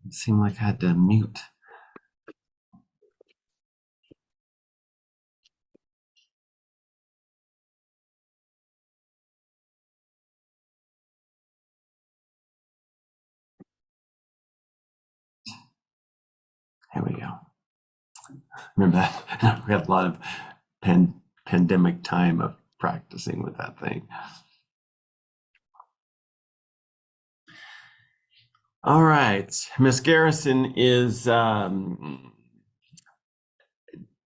It seemed like I had to mute. Here we go. Remember that? We had a lot of pandemic time of practicing with that thing. All right. Miss Garrison is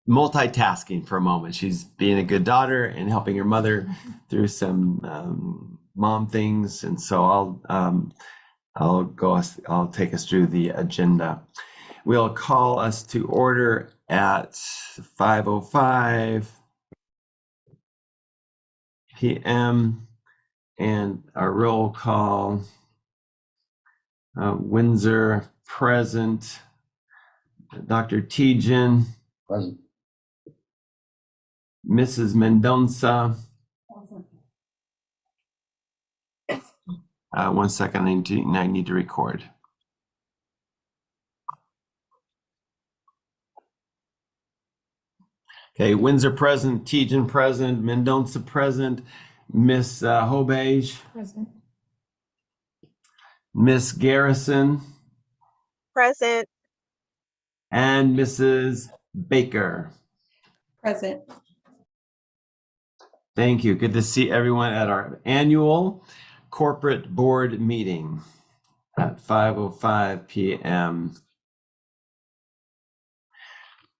multitasking for a moment. She's being a good daughter and helping her mother through some mom things. And so I'll take us through the agenda. We'll call us to order at 5:05 p.m. and our roll call. Windsor present. Dr. Tejan. Present. Mrs. Mendonça. One second, I need to record. Okay, Windsor present, Tejan present, Mendonça present, Miss Hobage. Present. Miss Garrison. Present. And Mrs. Baker. Present. Thank you. Good to see everyone at our annual corporate board meeting at 5:05 p.m.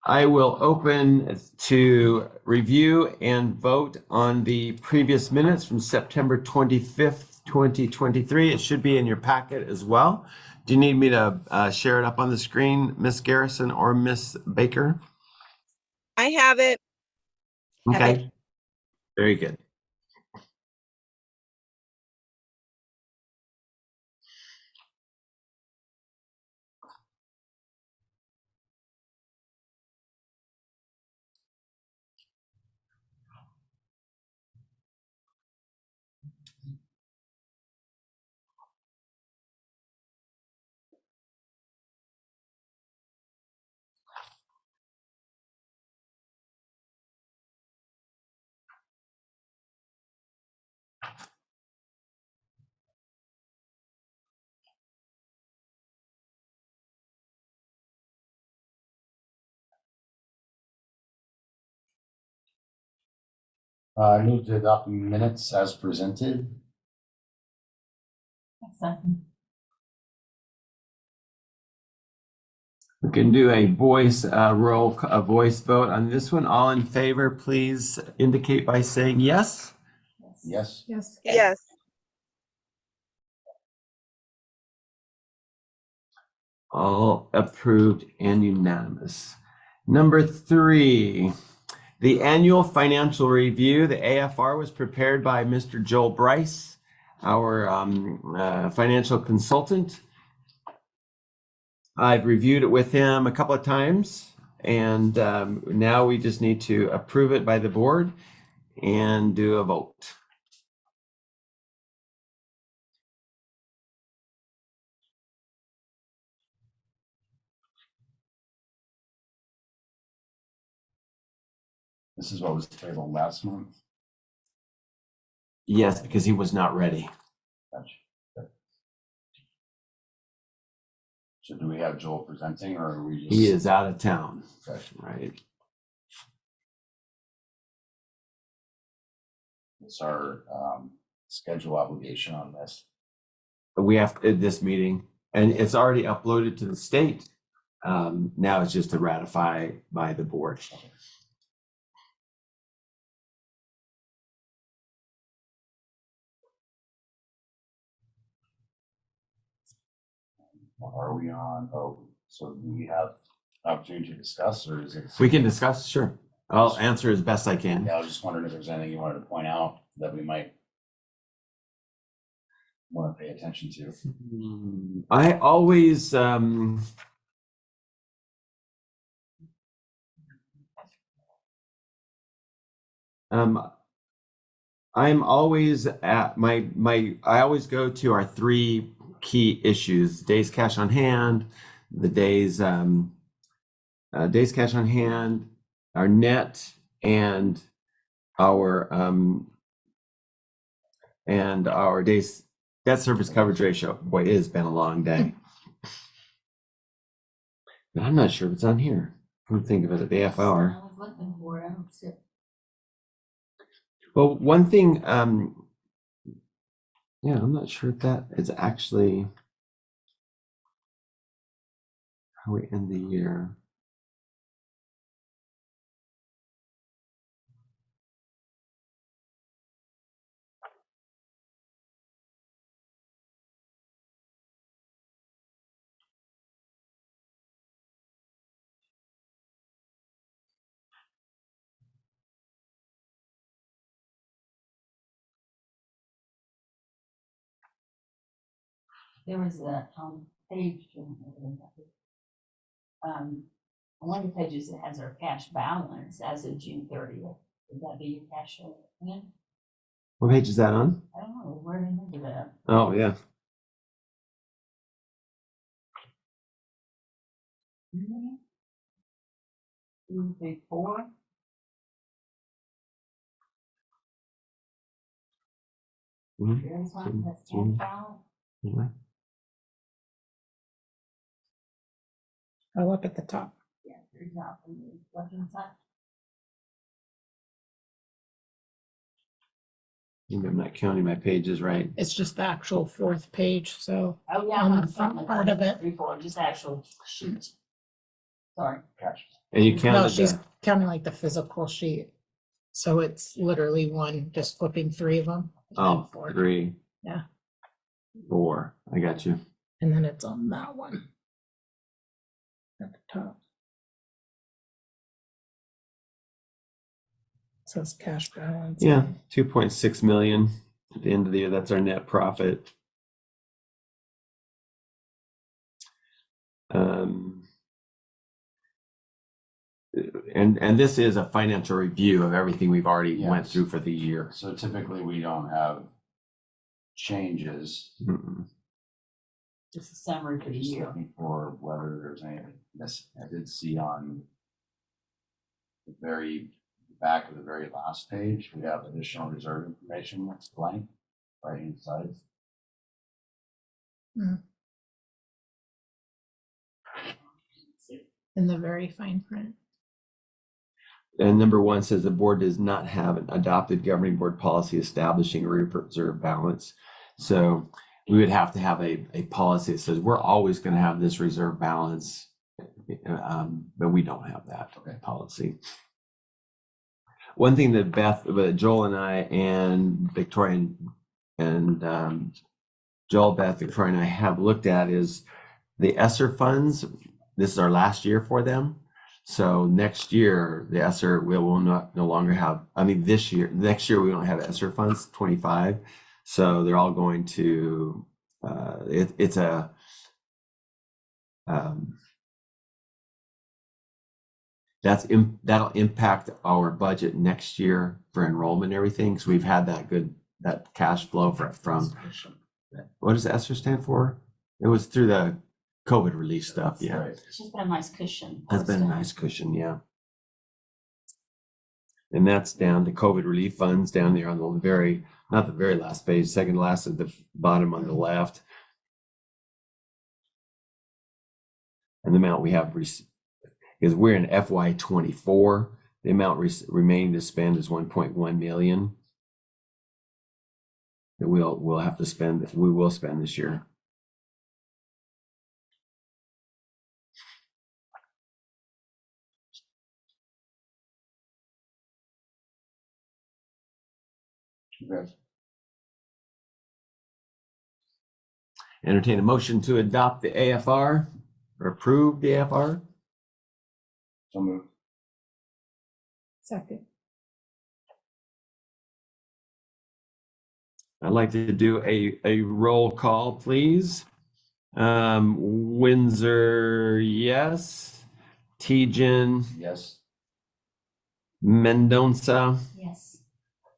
I will open to review and vote on the previous minutes from September 25th, 2023. It should be in your packet as well. Do you need me to share it up on the screen, Miss Garrison or Miss Baker? I have it. Okay. Very good. I move to adopt minutes as presented. We can do a voice vote on this one. All in favor, please indicate by saying yes. Yes. Yes. Yes. All approved and unanimous. Number 3, the annual financial review, the AFR, was prepared by Mr. Joel Bryce, our financial consultant. I've reviewed it with him a couple of times, and now we just need to approve it by the board and do a vote. This is what was tabled last month. Yes, because he was not ready. Gotcha. Okay. So do we have Joel presenting, or are we just? He is out of town. Okay. Right. It's our schedule obligation on this. We have this meeting, and it's already uploaded to the state. Now it's just to ratify by the board. Okay. Are we on? Oh, so do we have opportunity to discuss, or is it? We can discuss, sure. I'll answer as best I can. Yeah, I was just wondering if there's anything you wanted to point out that we might want to pay attention to. I always I'm always at I always go to our 3 key issues: days cash on hand, the days cash on hand, our net, and our days debt service coverage ratio. Boy, it has been a long day. But I'm not sure if it's on here. Come think of it, the AFR. I was looking for it. I don't see it. Well, one thing, yeah, I'm not sure if that is actually how we end the year. There was a page. One of the pages that has our cash balance as of June 30th. Would that be your cash flow? What page is that on? I don't know. Where did I do that? Oh, yeah. Mhm. 2, 3, 4. Mhm. There's one that's Mhm. cash balance. Yeah. Oh, up at the top. Yeah, there's not from the left-hand side. Maybe I'm not counting my pages right. It's just the actual fourth page, so Oh, yeah. On I'm the front front part of it. 3, 4, just actual sheet. Sorry. Cash. And you no, counted she's the, counting like the physical sheet. So it's literally one, just flipping three of them. oh, Four. 3. Yeah. 4. I got you. And then it's on that one. At the top. Says cash balance. Yeah, 2.6 million at the end of the year. That's our net profit. And this is a financial review of everything we've already went Yes. through for the year. So typically we don't have changes. Mm-mm. Just a summary for the Just year. looking for whether there's anything missing. I did see on the very back of the very last page, we have additional reserve information that's blank right inside. In the very fine print. And number 1 says the board does not have an adopted governing board policy establishing a reserve balance. So we would have to have a policy that says we're always going to have this reserve balance, but we don't have that policy. One thing that Joel and I and Victoria and Joel, Beth, Victoria, and I have looked at is the ESSER funds. This is our last year for them. So next year, the ESSER will no longer have, next year we don't have ESSER funds, 25. So they're all going to, that'll impact our budget next year for enrollment and everything. So we've had that cash flow from what does ESSER stand for? It was through the COVID relief stuff. Yeah. Right. It's just been a nice cushion. Has been a nice cushion, yeah. And that's down the COVID relief funds down there on the very, not the very last page, second last at the bottom on the left. And the amount we have, because we're in FY24, the amount remaining to spend is 1.1 million. That we will spend this year. Okay. Entertain a motion to adopt the AFR or approve the AFR. So moved. Second. I'd like to do a roll call, please. Windsor, yes. Tejan, Yes. Mendonça, Yes.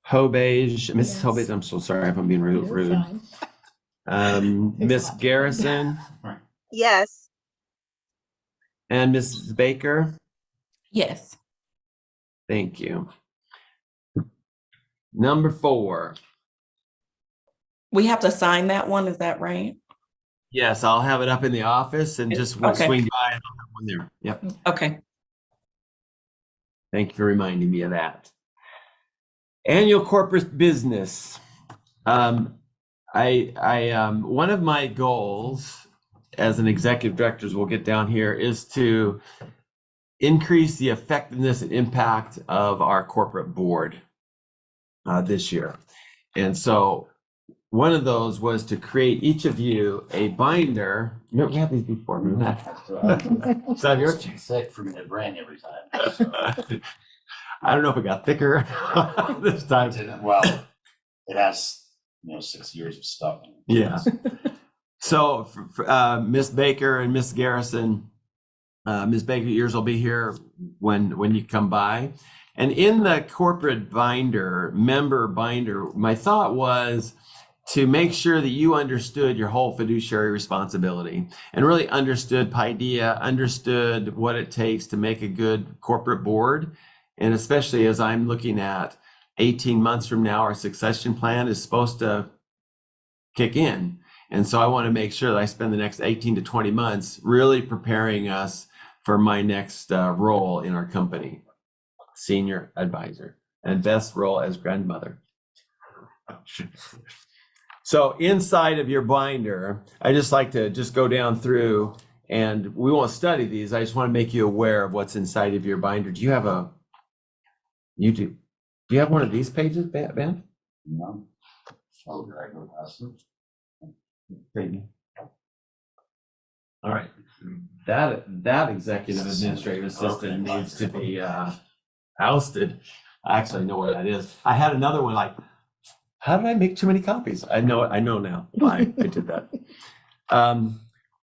Hobage, Mrs. Yes. Hobage, I'm so sorry if I'm being You're rude. fine. Miss Garrison Yes. and Mrs. Baker. Yes. Thank you. Number 4. We have to sign that one, is that right? Yes, I'll have it up in the office and just Okay. swing by and I'll have one there. Yep. Okay. Thank you for reminding me of that. Annual corporate business. One of my goals as an executive director, as we'll get down here, is to increase the effectiveness and impact of our corporate board this year. And so one of those was to create each of you a binder. You we had these before. Remember that? Is that yours? It's too thick for me to bring every time. So. I don't know if it got thicker this time. Well, it has, 6 years of stuff in it. Yeah. So Miss Baker and Miss Garrison, Miss Baker, yours will be here when you come by. And in the corporate binder, member binder, my thought was to make sure that you understood your whole fiduciary responsibility and really understood Paideia, understood what it takes to make a good corporate board. And especially as I'm looking at 18 months from now, our succession plan is supposed to kick in. And so I want to make sure that I spend the next 18 to 20 months really preparing us for my next role in our company, senior advisor, and best role as grandmother. So inside of your binder, I just like to just go down through, and we won't study these. I just want to make you aware of what's inside of your binder. Do you have do you have one of these pages, Ben? No. Oh, did I go past it? All right. That executive administrative assistant needs to be ousted. I actually know what that is. I had another one like, how did I make too many copies? I know now why I did that.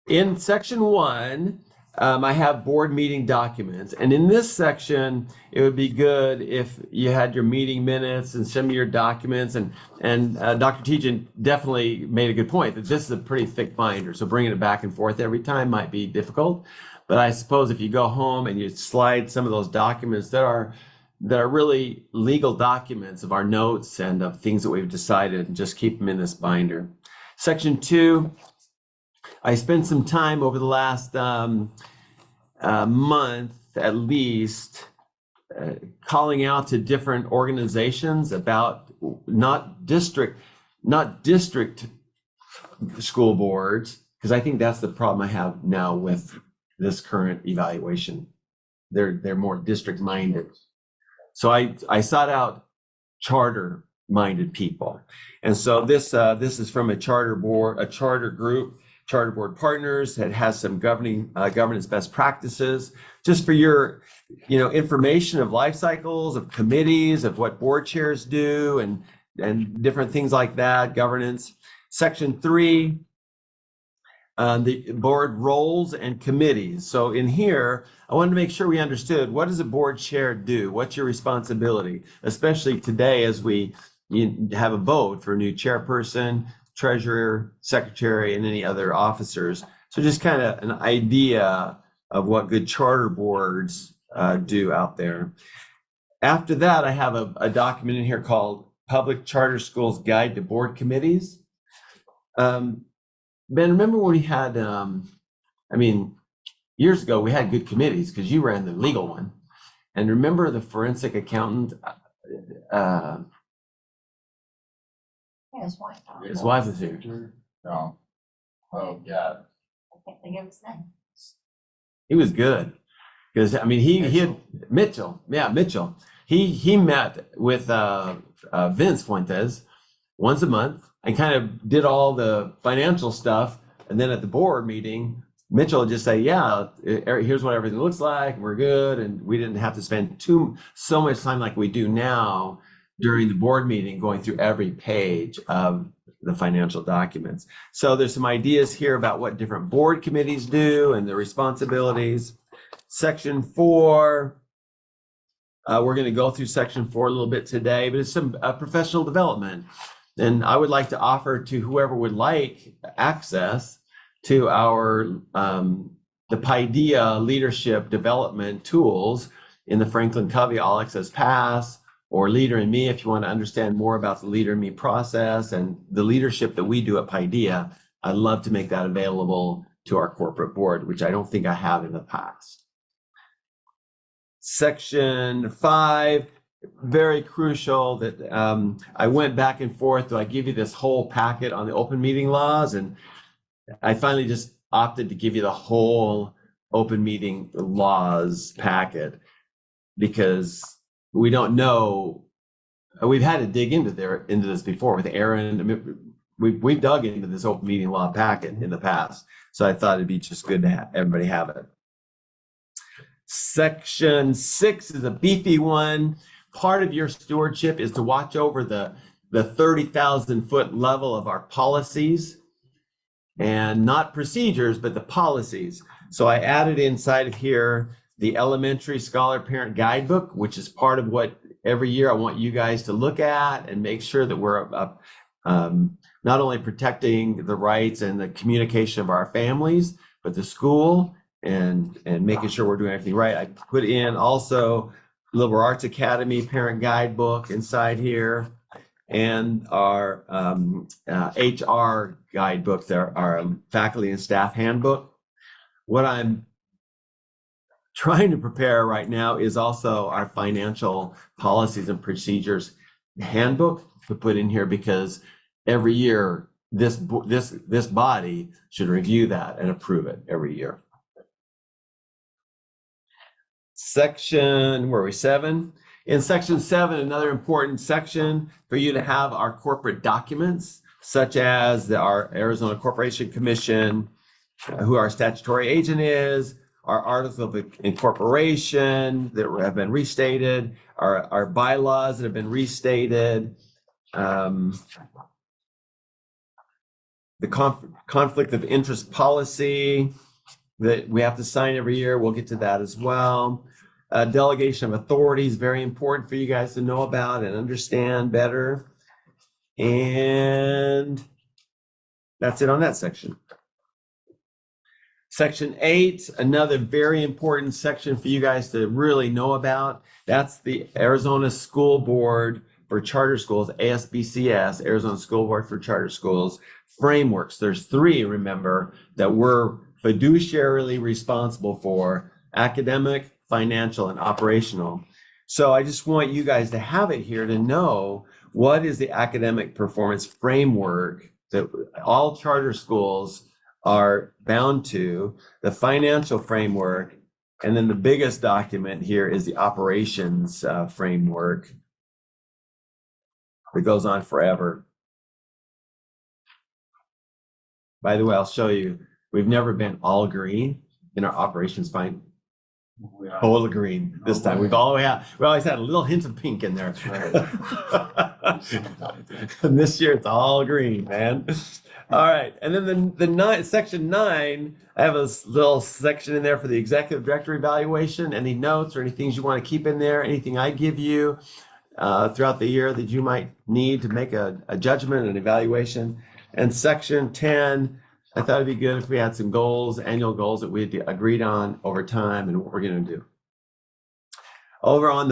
In section 1, I have board meeting documents. And in this section, it would be good if you had your meeting minutes and some of your documents. And Dr. Tejan definitely made a good point that this is a pretty thick binder. So bringing it back and forth every time might be difficult. But I suppose if you go home and you slide some of those documents that are really legal documents of our notes and of things that we've decided, and just keep them in this binder. Section 2, I spent some time over the last month at least calling out to different organizations about not district school boards, because I think that's the problem I have now with this current evaluation. They're more district minded. So I sought out charter minded people. And so this is from a charter board partners that has some governance best practices, just for your information of life cycles, of committees, of what board chairs do, and different things like that, governance. Section 3, the board roles and committees. So in here, I wanted to make sure we understood, what does a board chair do? What's your responsibility? Especially today as we have a vote for a new chairperson, treasurer, secretary, and any other officers. So just kind of an idea of what good charter boards do out there. After that, I have a document in here called Public Charter Schools Guide to Board Committees. Ben, remember when we had, years ago, we had good committees because you ran the legal one. And remember the forensic accountant? His wife. His wife was here. No. Oh, yeah. I can't think of his name. He was good because he had Mitchell. Yeah, Mitchell. He met with Vince Fuentes once a month and kind of did all the financial stuff. And then at the board meeting, Mitchell would just say, yeah, here's what everything looks like. We're good. And we didn't have to spend so much time like we do now during the board meeting going through every page of the financial documents. So there's some ideas here about what different board committees do and the responsibilities. Section 4, we're going to go through section 4 a little bit today, but it's some professional development. And I would like to offer to whoever would like access to our the Paideia leadership development tools in the Franklin Covey All Access Pass, or Leader in Me if you want to understand more about the Leader in Me process and the leadership that we do at Paideia. I'd love to make that available to our corporate board, which I don't think I have in the past. Section 5, very crucial that I went back and forth. Do I give you this whole packet on the open meeting laws? And I finally just opted to give you the whole open meeting laws packet because we don't know. We've had to dig into this before with Aaron. I mean, we've dug into this open meeting law packet in the past, so I thought it'd be just good to have everybody have it. Section 6 is a beefy one. Part of your stewardship is to watch over the 30,000-foot level of our policies, and not procedures, but the policies. So I added inside of here the elementary scholar parent guidebook, which is part of what every year I want you guys to look at and make sure that we're not only protecting the rights and the communication of our families, but the school and making sure we're doing everything right. I put in also Liberal Arts Academy parent guidebook inside here, and our HR guidebook, there, our faculty and staff handbook. What I'm trying to prepare right now is also our financial policies and procedures handbook to put in here, because every year this body should review that and approve it every year. Section, where are we, 7? In section 7, another important section for you to have our corporate documents, such as our Arizona Corporation Commission, who our statutory agent is, our articles of incorporation that have been restated, our bylaws that have been restated, the conflict of interest policy that we have to sign every year. We'll get to that as well. Delegation of authority is very important for you guys to know about and understand better. And that's it on that section. Section 8, another very important section for you guys to really know about. That's the Arizona School Board for Charter Schools, ASBCS, Arizona School Board for Charter Schools frameworks. There's 3, remember, that we're fiduciarily responsible for: academic, financial, and operational. So I just want you guys to have it here to know what is the academic performance framework that all charter schools are bound to, the financial framework, and then the biggest document here is the operations framework that goes on forever. By the way, I'll show you, we've never been all green in our operations fine. Whole green this time. We always had a little hint of pink in there. And this year it's all green, man. All right, and then section 9, I have a little section in there for the executive director evaluation. Any notes or any things you want to keep in there, anything I give you throughout the year that you might need to make a judgment and evaluation. And section 10, I thought it'd be good if we had some goals, annual goals that we had agreed on over time and what we're going to do. Over on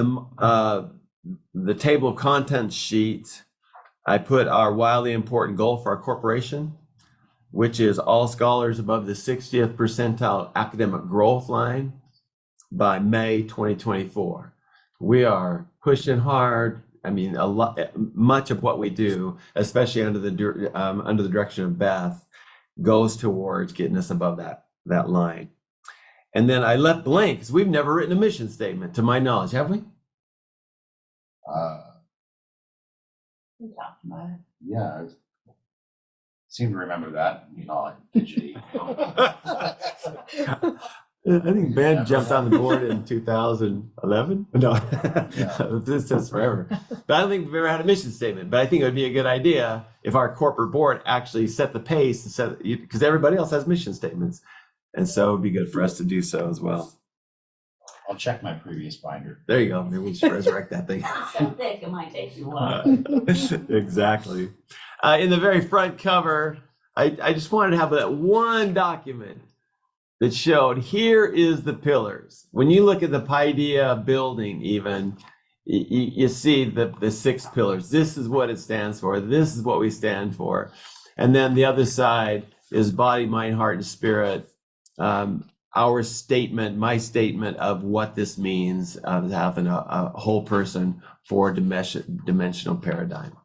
the table of contents sheet, I put our wildly important goal for our corporation, which is all scholars above the 60th percentile academic growth line by May 2024. We are pushing hard. I mean, much of what we do, especially under the direction of Beth, goes towards getting us above that line. And then I left blank because we've never written a mission statement, to my knowledge, have we? We talked about it. Yeah, I seem to remember that, like fidgety. I think Ben jumped on the board in 2011. No, this is forever. But I don't think we've ever had a mission statement. But I think it would be a good idea if our corporate board actually set the pace and set, because everybody else has mission statements. And so it would be good for us to do so as well. I'll check my previous binder. There you go. Maybe we should resurrect that thing. It's so thick, it might take you a while. Exactly. In the very front cover, I just wanted to have that one document that showed here is the pillars. When you look at the Paideia building, even you see the 6 pillars. This is what it stands for. This is what we stand for. And then the other side is body, mind, heart, and spirit. Our statement, my statement of what this means of having a whole person for dimensional paradigm.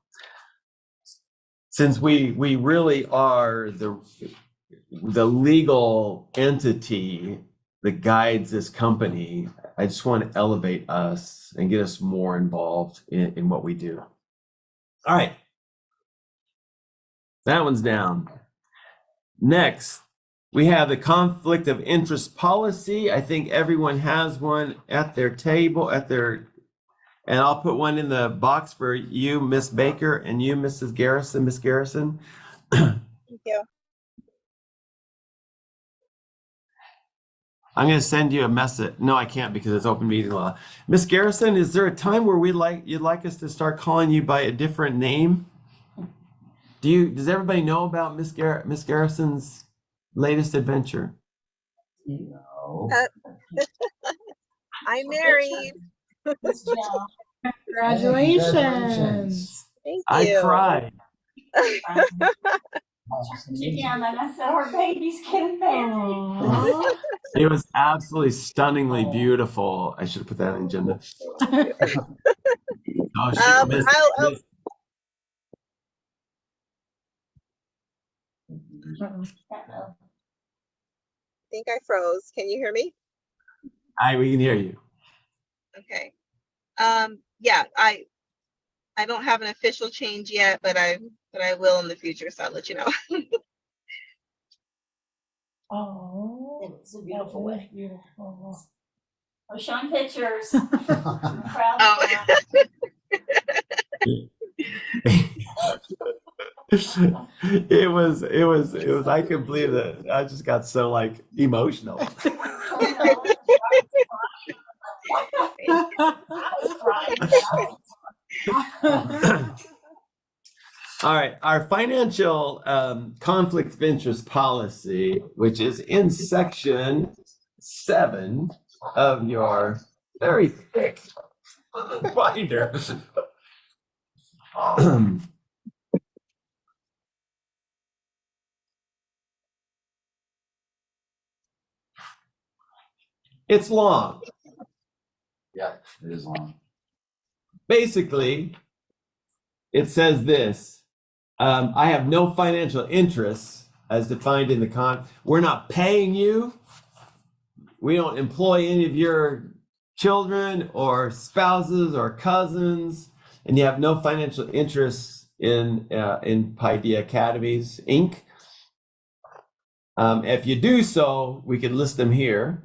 Since we really are the legal entity that guides this company, I just want to elevate us and get us more involved in what we do. All right. That one's down. Next, we have the conflict of interest policy. I think everyone has one at their table, and I'll put one in the box for you, Miss Baker, and you, Mrs. Garrison, Miss Garrison. Thank you. I'm going to send you a message. No, I can't because it's open meeting law. Miss Garrison, is there a time where you'd like us to start calling you by a different name? Does everybody know about Miss Garrison's latest adventure? No. I'm married. Miss Jill. Congratulations. Thank I you. cried. Yeah, and I said, our baby's getting married. Aw. It was absolutely stunningly beautiful. I should have put that on the agenda. Oh, I'll- I think I froze. Can you hear me? we can hear you. Okay. Yeah, I don't have an official change yet, but I will in the future, so I'll let you know. Oh, It's a beautiful wedding. beautiful. I was showing pictures. I'm proud of Oh. that. It was, I couldn't believe it. I just got so like emotional. All right, our financial conflict of interest policy, which is in section 7 of your very thick binder. It's long. Yeah, it is long. Basically, it says this. I have no financial interests as defined in the we're not paying you. We don't employ any of your children or spouses or cousins, and you have no financial interests in Paideia Academies, Inc. If you do so, we can list them here.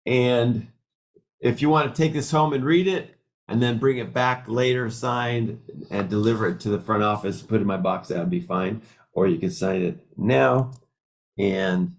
And if you want to take this home and read it, and then bring it back later signed and deliver it to the front office, put it in my box, that would be fine. Or you can sign it now. And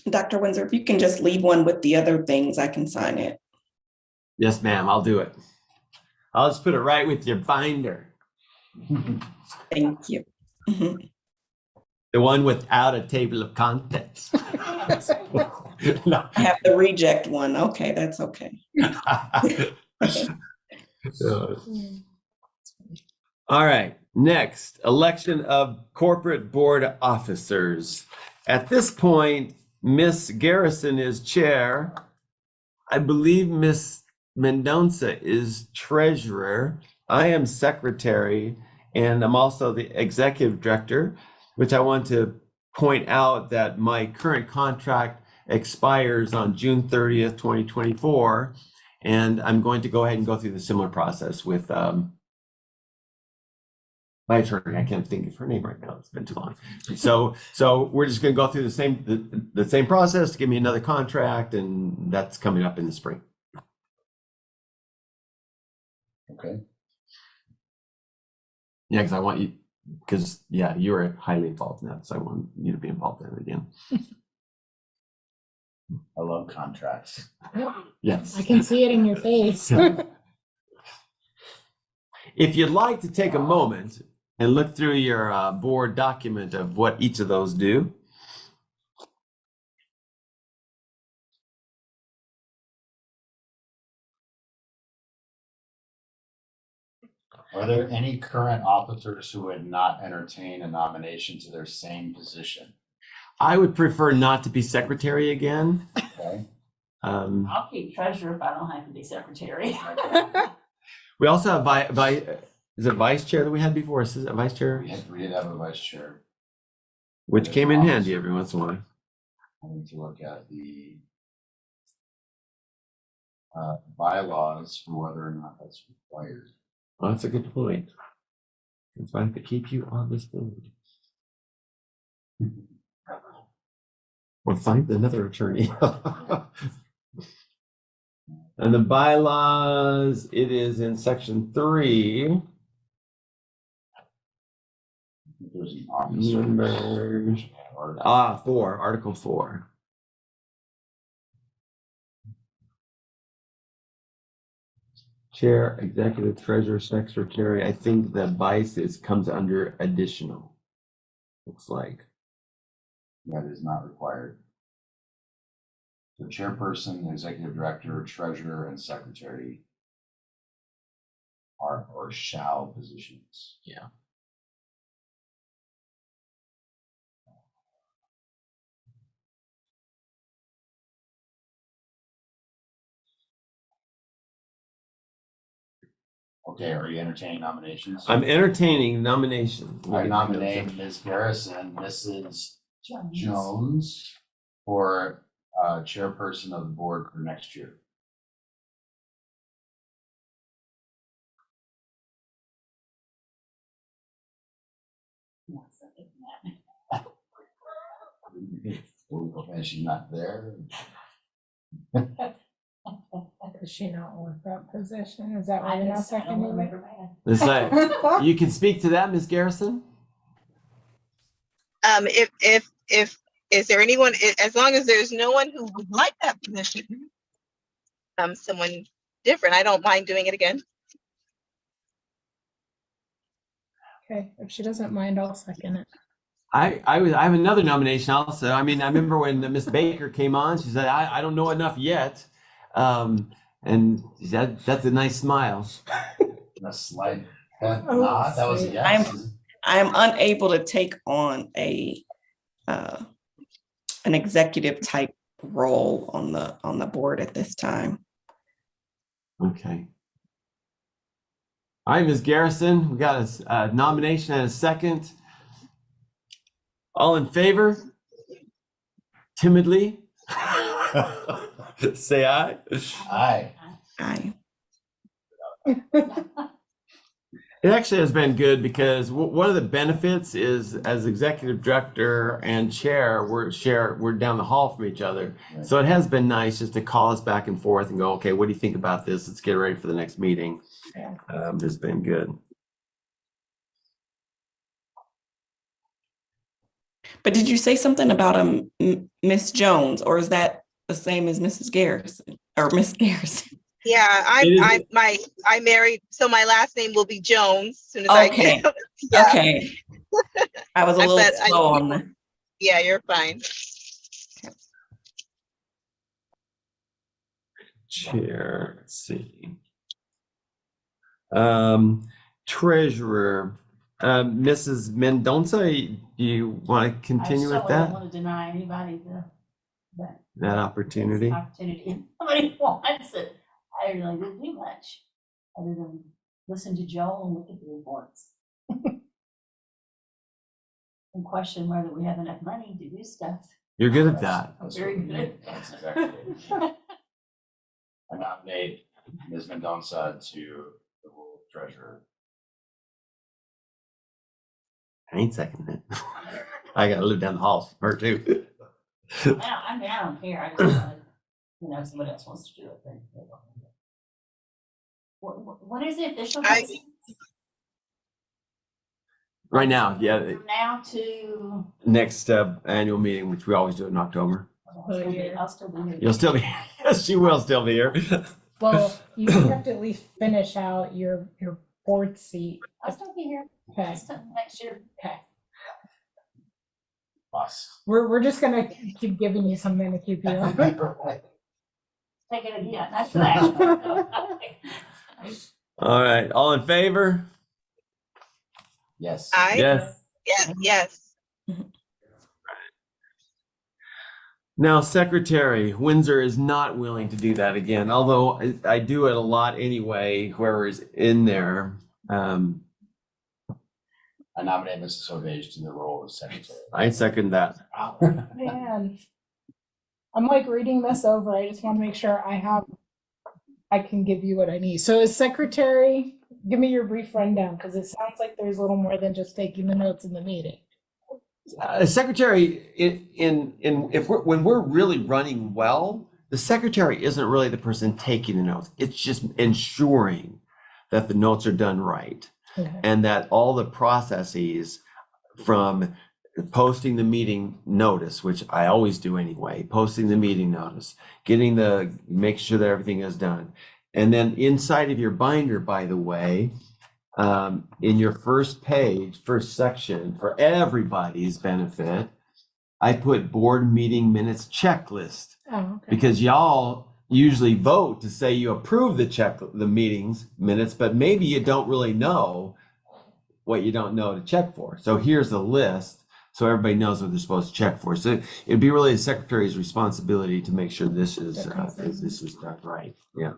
Dr. Windsor, if you can just leave one with the other things, I can sign it. yes, ma'am, I'll do it. I'll just put it right with your binder. Thank you. Mhm. The one without a table of contents. No. I have the reject one. Okay, that's okay. All right, next, election of corporate board officers. At this point, Miss Garrison is chair. I believe Miss Mendonça is treasurer. I am secretary, and I'm also the executive director, which I want to point out that my current contract expires on June 30th, 2024. And I'm going to go ahead and go through the similar process with my attorney. I can't think of her name right now. It's been too long. So we're just going to go through the same process to give me another contract, and that's coming up in the spring. Okay. Yeah, because I want you, because you were highly involved in that, so I want you to be involved in it again. I love contracts. Yes. I can see it in your face. If you'd like to take a moment and look through your board document of what each of those do. Are there any current officers who would not entertain a nomination to their same position? I would prefer not to be secretary again. Okay. I'll keep treasurer if I don't have to be secretary. We also have is it vice chair that we had before? Is it vice chair? We did have a vice chair. Which came in handy every once in a while. I need to look at the bylaws for whether or not that's required. Well, that's a good point. That's why I have to keep you on this board. Or find another attorney. And the bylaws, it is in section 3. There's an officer. Numbers. Or 4, Article 4. Chair, executive, treasurer, secretary. I think the vice comes under additional. Looks like. that is not required. The chairperson, executive director, treasurer, and secretary are or shall positions. Yeah. Okay, are you entertaining nominations? I'm entertaining nominations. I nominate Ms. Garrison, Mrs. Jones for chairperson of the board for next year. And she's not there. Does she not want that position? Is that why I you're not just, I don't want to seconding make it? her mad. It's like, you can speak to that, Ms. Garrison? If is there anyone, as long as there's no one who would like that position, someone different, I don't mind doing it again. Okay, if she doesn't mind, I'll second it. I have another nomination also. I mean, I remember when Miss Baker came on, she said, I don't know enough yet. And that's a nice smile. A slight head Oh, nod. That was a sweet. yes. I am unable to take on an executive type role on the board at this time. Okay. All right, Ms. Garrison, we got a nomination and a second. All in favor? Timidly? Say aye. Aye. I It actually has been good because one of the benefits is as executive director and chair, we're down the hall from each other. Right. So it has been nice just to call us back and forth and go, okay, what do you think about this? Let's get ready for the next meeting. Yeah. It's been good. But did you say something about Miss Jones, or is that the same as Mrs. Garrison or Miss Garrison? Yeah, It I married, so my last name will be Jones as soon as I Okay. get. Yeah, Okay. I was a I little said slow on the. yeah, you're fine. Chair, let's see. Treasurer, Mrs. Mendonça, do you want to continue with I that? don't want to deny anybody That opportunity? opportunity. If somebody wants it. I really didn't do much other than listen to Joe and look at the reports. And question whether we have enough money to do stuff. You're good at that. I'm very good. That's exactly it. I nominate Ms. Mendonça to the role of treasurer. I ain't seconding it. I gotta live down the hall for her too. I mean, I don't care, I just wanted, if somebody else wants to do it, then. they don't. What is the official I- date? Right now, yeah, From now to. next annual meeting, which we always do in October. I'll still be here. You'll still be, yes, she will still be here. Well, you have to at least finish out your board seat. I'll still be here. Okay, Next year. okay. Us. We're just gonna keep giving you something to keep you on. Take it again, that's that. All right, all in favor? Yes. Yes. Yes. Now, Secretary Windsor is not willing to do that again, although I do it a lot anyway, whoever's in there. I nominate Mrs. Sauvage to the role of secretary. I second that. Man, I'm like reading this over. I just want to make sure I can give you what I need. So as secretary, give me your brief rundown, because it sounds like there's a little more than just taking the notes in the meeting. Secretary, when we're really running well, the secretary isn't really the person taking the notes. It's just ensuring that the notes are done right. Okay. And that all the processes from posting the meeting notice, which I always do anyway, posting the meeting notice, make sure that everything is done. And then inside of your binder, by the way, in your first section, for everybody's benefit, I put board meeting minutes checklist. Oh, okay. Because y'all usually vote to say you approve the meetings minutes, but maybe you don't really know what you don't know to check for. So here's a list so everybody knows what they're supposed to check for. So it'd be really the secretary's responsibility to make sure this is done right. Yeah.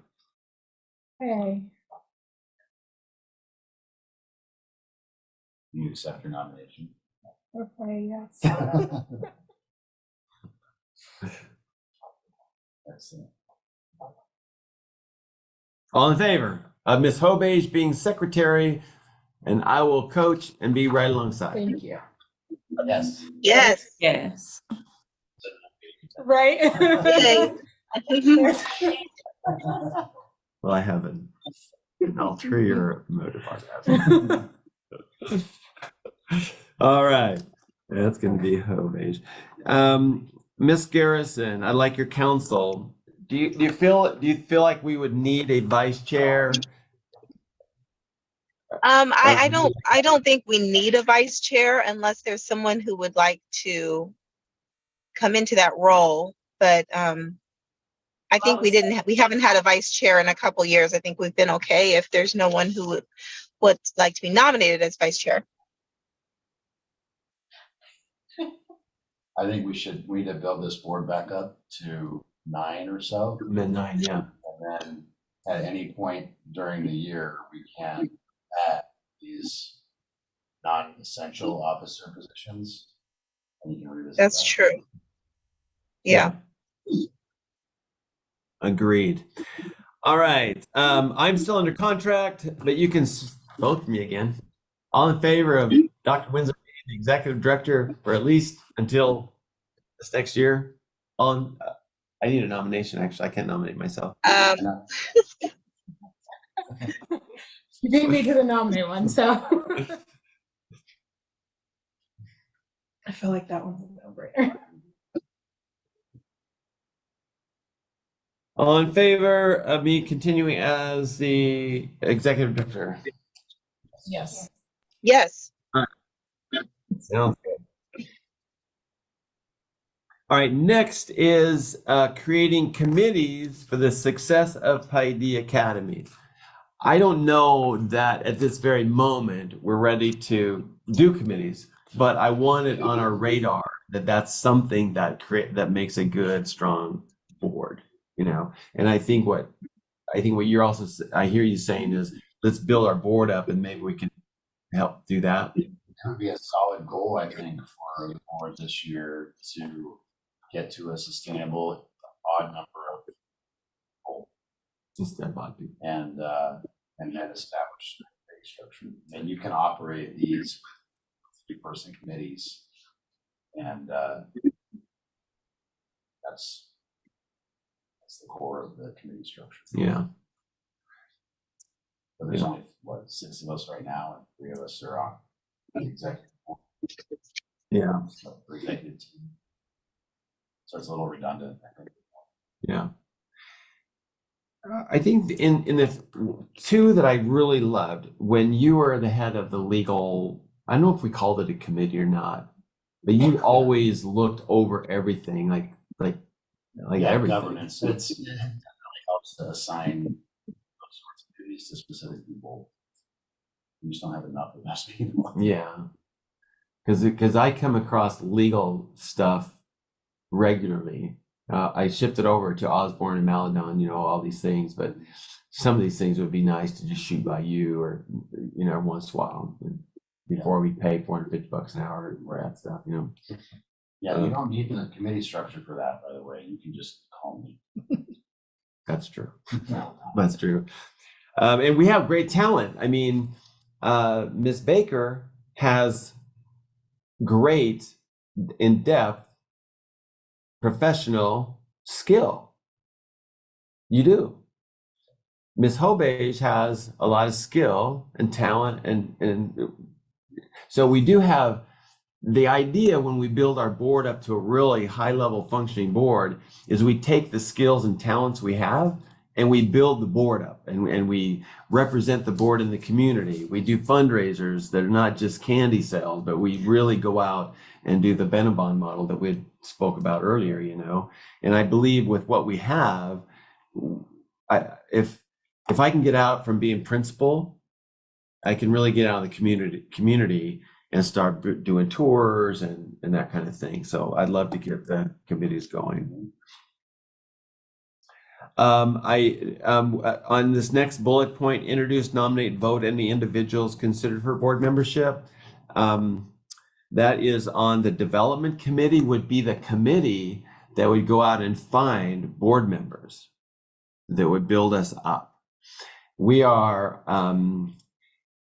Okay. You accept your nomination. Okay, yes. That's it. All in favor of Ms. Hobage being secretary, and I will coach and be right alongside. Thank you. Yes. Yes. Yes. Right? Yay. Well, I have an ulterior motive on that. All right. That's going to be Hobage. Miss Garrison, I like your counsel. Do you feel like we would need a vice chair? I don't think we need a vice chair unless there's someone who would like to come into that role. But I think we haven't had a vice chair in a couple years. I think we've been okay if there's no one who would like to be nominated as vice chair. I think we need to build this board back up to 9 or so. Midnight, yeah. And then at any point during the year, we can add these non-essential officer positions. And you can revisit That's that. true. Yeah. Agreed. All right. I'm still under contract, but you can vote for me again. All in favor of Dr. Windsor being the executive director for at least until this next year? I need a nomination, actually. I can't nominate myself. You beat me to the nominate one, so. I feel like that one's a no-brainer. All in favor of me continuing as the executive director? Yes. Yes. Sounds good. All right, next is creating committees for the success of Paideia Academy. I don't know that at this very moment we're ready to do committees, but I want it on our radar that that's something that makes a good, strong board, And I think what you're also, I hear you saying is, let's build our board up and maybe we can help do that. It would be a solid goal, I think, for the board this year to get to a sustainable odd number of people Just that body. and then establish a structure. And you can operate these with 3-person committees, and that's the core of the committee structure. Yeah. But there's only, what, 6 of us right now, and 3 of us are on the executive board. Yeah. So for executive team. So it's a little redundant, I think. Yeah. I think in the 2 that I really loved, when you were the head of the legal, I don't know if we called it a committee or not, but you always looked over everything, like Yeah, everything. governance, it really helps to assign those sorts of duties to specific people. You just don't have enough of those people. Yeah. Because I come across legal stuff regularly. I shifted over to Osborne and Maladon, all these things, but some of these things would be nice to just shoot by you or, once in a while before we pay $450 an hour for that stuff, Yeah, you don't need the committee structure for that, by the way. You can just call me. That's true. That's true. And we have great talent. I mean, Miss Baker has great in-depth professional skill. You do. Miss Hobage has a lot of skill and talent, and so we do have the idea when we build our board up to a really high level functioning board is we take the skills and talents we have and we build the board up, and we represent the board in the community. We do fundraisers that are not just candy sales, but we really go out and do the Benabon model that we spoke about earlier, And I believe with what we have, if I can get out from being principal, I can really get out of the community and start doing tours and that kind of thing. So I'd love to get the committees going. On this next bullet point, introduce, nominate, vote any individuals considered for board membership. That is on the development committee, would be the committee that would go out and find board members that would build us up. We are,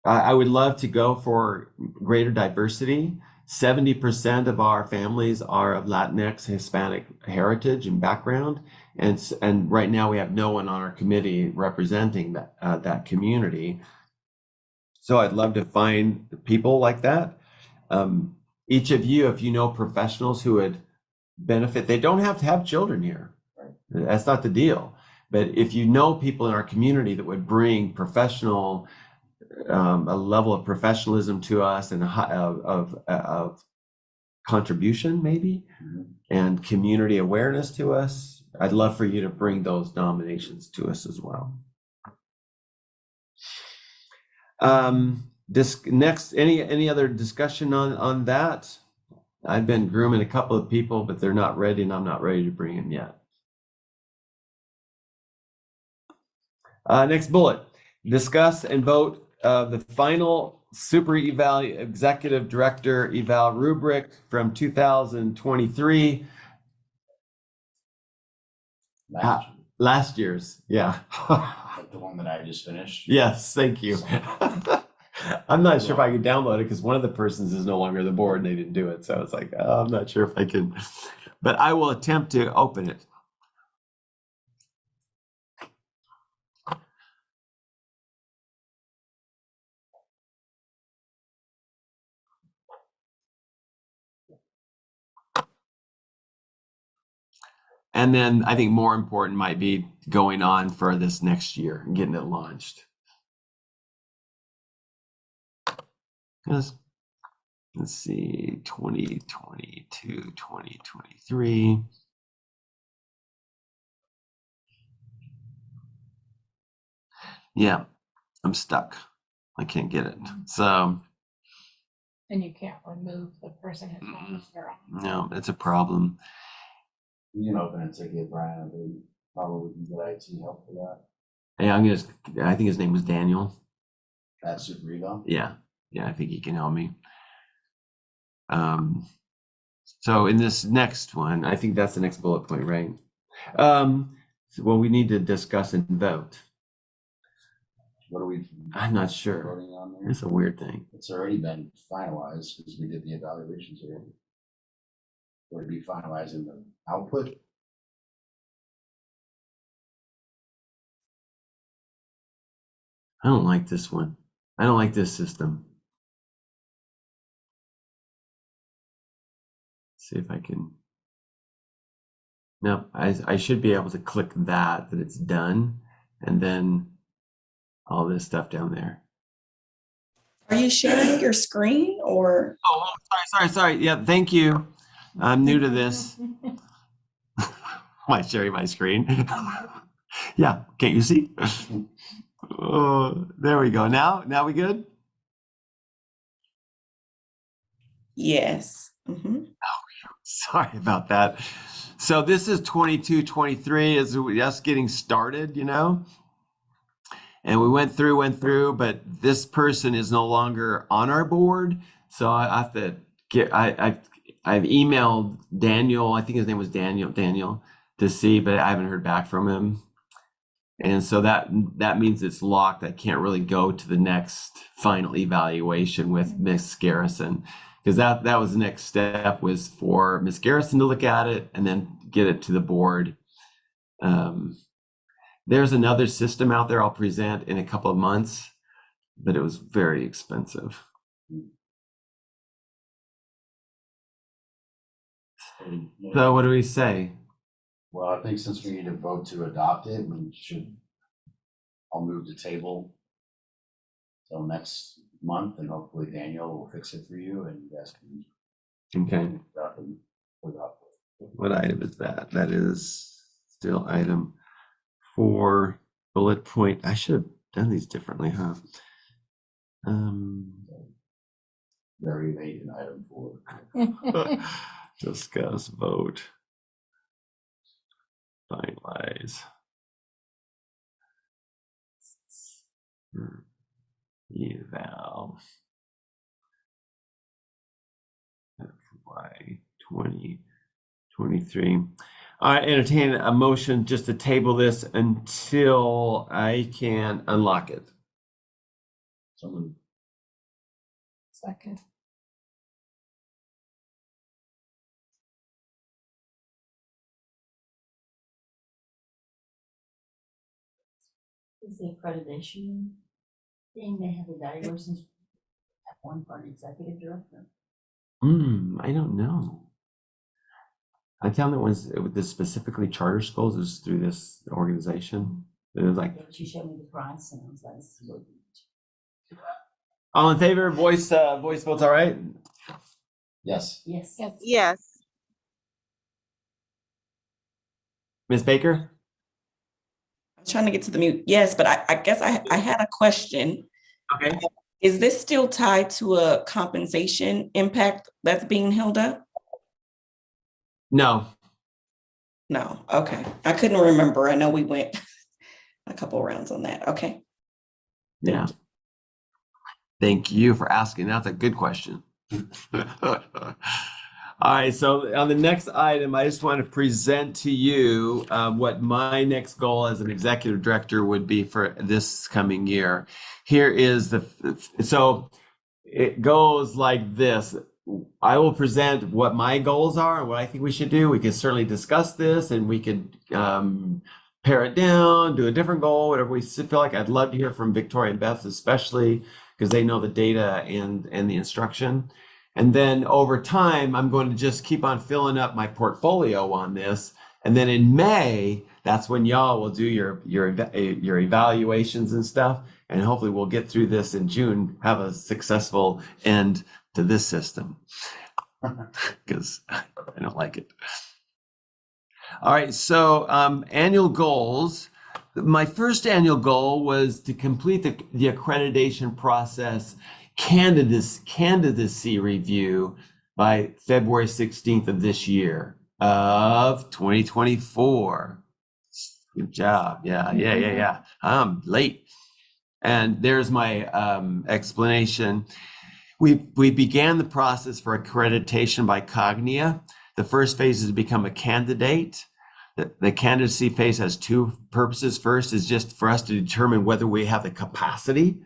I would love to go for greater diversity. 70% of our families are of Latinx, Hispanic heritage and background. And right now we have no one on our committee representing that community. So I'd love to find people like that. Each of you, if you know professionals who would benefit, they don't have to have children here. That's not the deal. But if you know people in our community that would bring professional, a level of professionalism to us and of contribution maybe, and community awareness to us, I'd love for you to bring those nominations to us as well. Next, any other discussion on that? I've been grooming a couple of people, but they're not ready, and I'm not ready to bring them yet. Next bullet, discuss and vote the final super eval executive director eval rubric from 2023. Last year's, yeah. Like the one that I just finished. Yes, thank you. I'm not sure if I can download it because one of the persons is no longer the board and they didn't do it. So it's like, I'm not sure if I can, but I will attempt to open it. And then I think more important might be going on for this next year and getting it launched. Let's see, 2022, 2023. Yeah, I'm stuck. I can't get it. So. And you can't remove the person who's not there. No, it's a problem. You can open it to get Brian, but probably can get IT help for that. Hey, I think his name was Daniel. That's super eval. Yeah, I think he can help me. So in this next one, I think that's the next bullet point, right? Well, we need to discuss and vote. What are we? I'm not sure. Voting on there? It's a weird thing. It's already been finalized because we did the evaluations already. Would it be finalizing the output? I don't like this one. I don't like this system. See if I can. No, I should be able to click that it's done, and then all this stuff down there. Are you sharing your screen or? Oh, sorry. Yeah, thank you. I'm new to this. Am I sharing my screen? Yeah, can't you see? Oh, there we go. Now we good? Yes. Mhm. Sorry about that. So this is 22-23 is us getting started, and we went through, but this person is no longer on our board. So I have to I've emailed Daniel, I think his name was Daniel to see, but I haven't heard back from him. And so that means it's locked. I can't really go to the next final evaluation with Miss Garrison, because that was the next step, was for Miss Garrison to look at it and then get it to the board. There's another system out there I'll present in a couple of months, but it was very expensive. So what do we say? Well, I think since we need to vote to adopt it, I'll move the table till next month, and hopefully Daniel will fix it for you, and you guys can. Okay. What item is that? That is still item 4, bullet point. I should have done these differently, huh? Very late in item 4. Discuss, vote, finalize. Eval. FY 2023. I entertain a motion just to table this until I can unlock it. Someone, Second. Is the accreditation thing, they have evaluations at one for an executive director? I don't know. I found that with this specifically charter schools is through this organization. It was like, She showed me the price and I was like, this is what- all in favor, voice votes, all right? yes. yes. Yes. Ms. Baker? I'm trying to get to the mute. Yes, but I guess I had a question. Okay. Is this still tied to a compensation impact that's being held up? No. No. Okay. I couldn't remember. I know we went a couple rounds on that. Okay. Yeah. Thank you for asking. That's a good question. All right, so on the next item, I just want to present to you what my next goal as an executive director would be for this coming year. Here is so it goes like this. I will present what my goals are and what I think we should do. We can certainly discuss this, and we could pare it down, do a different goal, whatever we feel like. I'd love to hear from Victoria and Beth, especially because they know the data and the instruction. And then over time, I'm going to just keep on filling up my portfolio on this. And then in May, that's when y'all will do your evaluations and stuff. And hopefully we'll get through this in June, have a successful end to this system, because I don't like it. All right, so annual goals. My first annual goal was to complete the accreditation process candidacy review by February 16th of this year of 2024. Good job. Yeah. I'm late. And there's my explanation. We began the process for accreditation by Cognia. The first phase is to become a candidate. The candidacy phase has two purposes. First is just for us to determine whether we have the capacity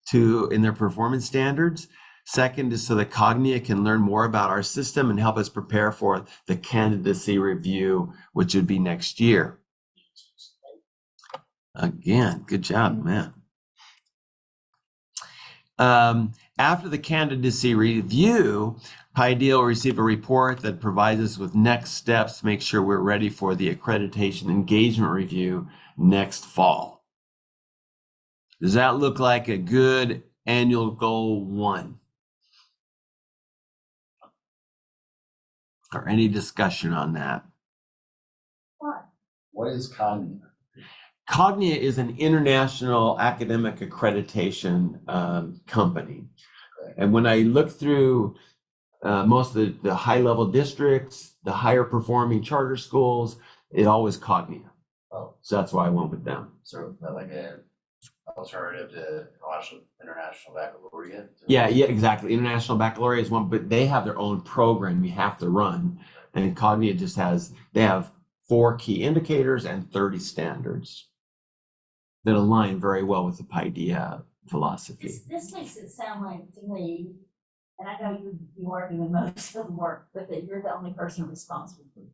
to in their performance standards. Second is so that Cognia can learn more about our system and help us prepare for the candidacy review, which would be next year. Again, good job, man. After the candidacy review, Paideia will receive a report that provides us with next steps to make sure we're ready for the accreditation engagement review next fall. Does that look like a good annual goal 1? Or any discussion on that? What is Cognia? Cognia is an international academic accreditation company. And when I look through most of the high-level districts, the higher performing charter schools, it always Cognia. Oh, So that's why I went with them. so like a alternative to international baccalaureate? Yeah, exactly. International Baccalaureate is one, but they have their own program you have to run. And Cognia just they have 4 key indicators and 30 standards that align very well with the Paideia philosophy. This makes it sound like to me, and I know you're working with most of the work, but that you're the only person responsible for this.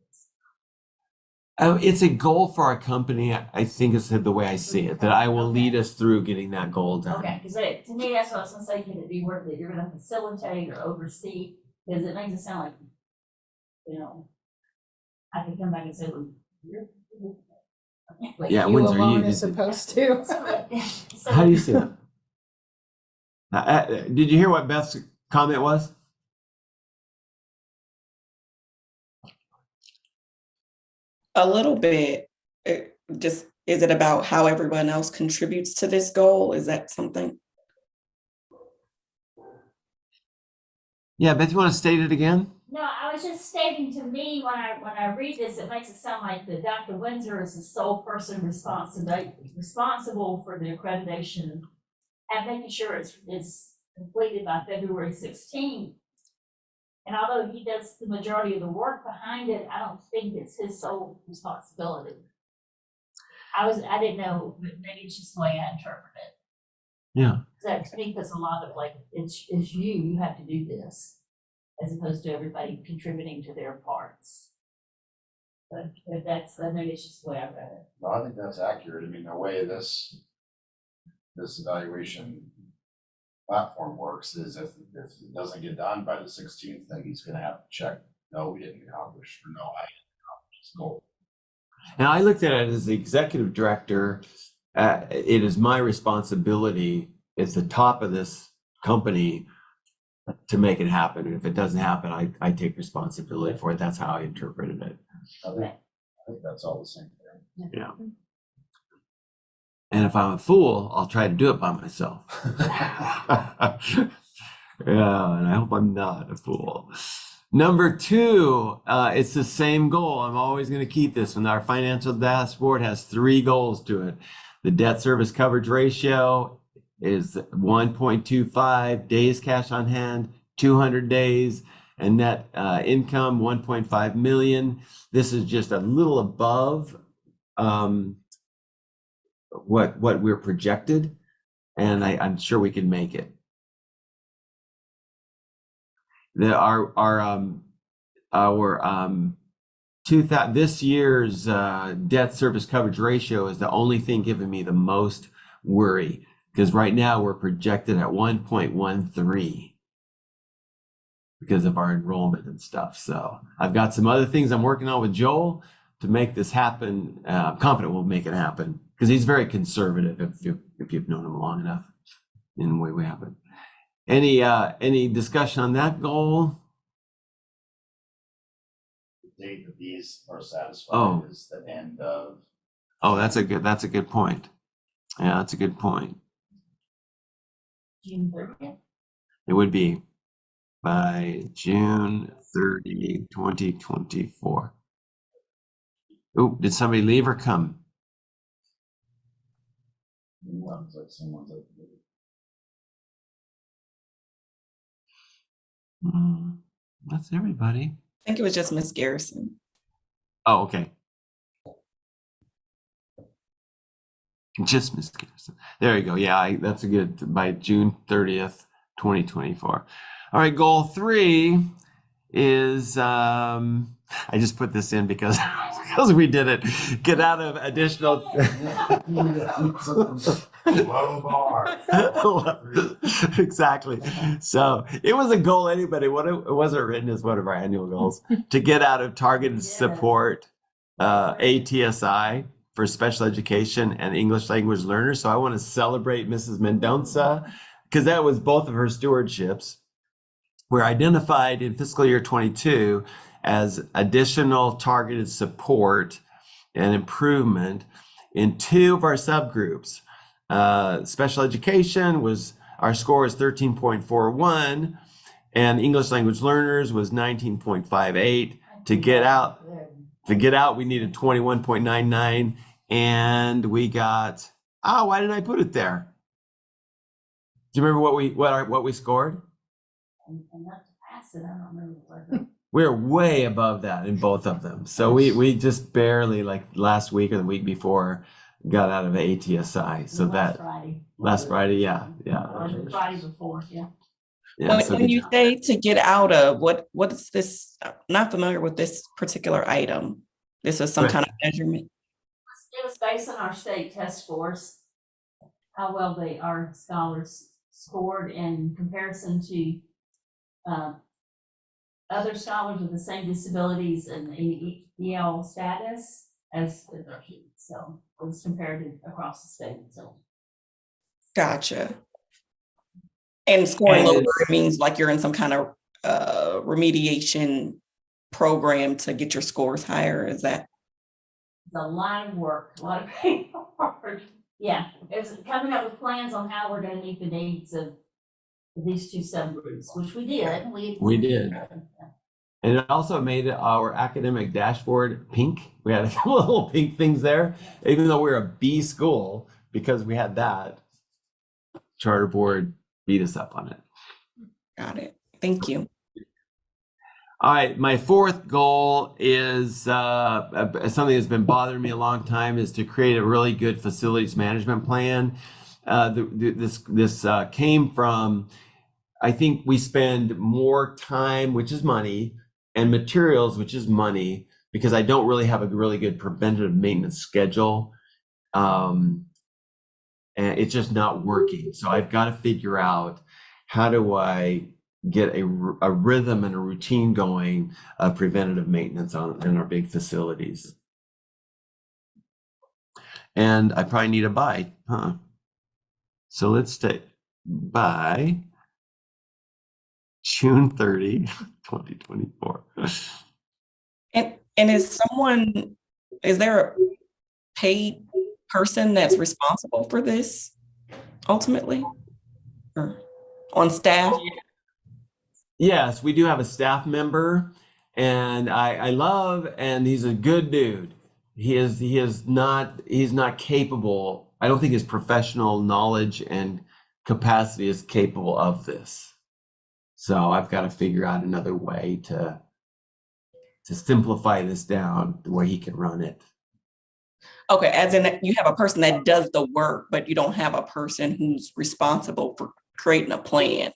It's a goal for our company. I think is the way I see it, that I will lead us through getting that goal done. Okay, because to me, that's what I was gonna say, can it be worth that you're gonna facilitate or oversee? Because it makes it sound like, I could come back and say, well, you're. Like, Yeah, You Windsor, alone you is supposed to. so- how do you see that? Did you hear what Beth's comment was? A little bit. Just, is it about how everyone else contributes to this goal? Is that something? Yeah, Beth, you want to state it again? No, I was just stating, to me, when I read this, it makes it sound like that Dr. Windsor is the sole person responsible for the accreditation and making sure it's completed by February 16th. And although he does the majority of the work behind it, I don't think it's his sole responsibility. I didn't know, but maybe it's just the way I interpret it. Yeah. That to me, because a lot of like, it's you have to do this, as opposed to everybody contributing to their parts. But maybe it's just the way I read it. No, I think that's accurate. I mean, the way this evaluation platform works is if it doesn't get done by the 16th, then he's gonna have to check, no, we didn't accomplish, or no, I didn't accomplish this goal. Now, I looked at it as the executive director. It is my responsibility as the top of this company to make it happen. And if it doesn't happen, I take responsibility for it. That's how I interpreted it. I think that's all the same thing. Yeah. And if I'm a fool, I'll try to do it by myself. Yeah, and I hope I'm not a fool. Number 2, it's the same goal. I'm always going to keep this one. Our financial dashboard has 3 goals to it. The debt service coverage ratio is 1.25 days cash on hand, 200 days, and net income 1.5 million. This is just a little above what we're projected, and I'm sure we can make it. This year's debt service coverage ratio is the only thing giving me the most worry, because right now we're projected at 1.13 because of our enrollment and stuff. So I've got some other things I'm working on with Joel to make this happen. I'm confident we'll make it happen because he's very conservative if you've known him long enough in the way we have it. Any discussion on that goal? The date that these are satisfied is the end of. Oh, that's a good point. Yeah, that's a good point. June 30th. It would be by June 30, 2024. Oh, did somebody leave or come? Someone's like. That's everybody. I think it was just Miss Garrison. Oh, okay. Just mosquitoes. There you go. Yeah, that's a good, by June 30th, 2024. All right, goal 3 is I just put this in because because we did it. Get out of additional Low bar. Exactly. So it was a goal anyway, but it wasn't written as one of our annual goals to get out of targeted support ATSI for special education and English language learners. So I want to celebrate Mrs. Mendonça because that was both of her stewardships were identified in fiscal year 22 as additional targeted support and improvement in 2 of our subgroups. Special education was, our score was 13.41, and English language learners was 19.58. To get out, we needed 21.99, and we got, oh, why didn't I put it there? Do you remember what we scored? And not to pass it, I don't remember what. We're way above that in both of them. So we just barely, like last week or the week before, got out of ATSI. So last Friday, yeah. Or the Friday before, yeah. So When you say to get out of, what is this? I'm not familiar with this particular item. This is some kind of measurement. It was based on our state test scores, how well our scholars scored in comparison to other scholars with the same disabilities and EL status as so it was compared across the state. So Gotcha. And scoring lower means like you're in some kind of remediation program to get your scores higher. Is that? a lot of work, a lot of paperwork. Yeah, it was coming up with plans on how we're gonna meet the needs of these 2 subgroups, which we did. We did. And it also made our academic dashboard pink. We had a couple of little pink things there, even though we're a B school, because we had that. Charter board beat us up on it. Got it. Thank you. All right, my 4th goal is something that's been bothering me a long time, is to create a really good facilities management plan. This came from, I think we spend more time, which is money, and materials, which is money, because I don't really have a really good preventative maintenance schedule. And it's just not working. So I've got to figure out, how do I get a rhythm and a routine going of preventative maintenance in our big facilities. And I probably need a buy, huh? So let's take by June 30, 2024. And is there a paid person that's responsible for this ultimately, or on staff? Yes, we do have a staff member, and I love, and he's a good dude. He's not capable. I don't think his professional knowledge and capacity is capable of this. So I've got to figure out another way to simplify this down where he can run it. Okay, as in you have a person that does the work, but you don't have a person who's responsible for creating a plan.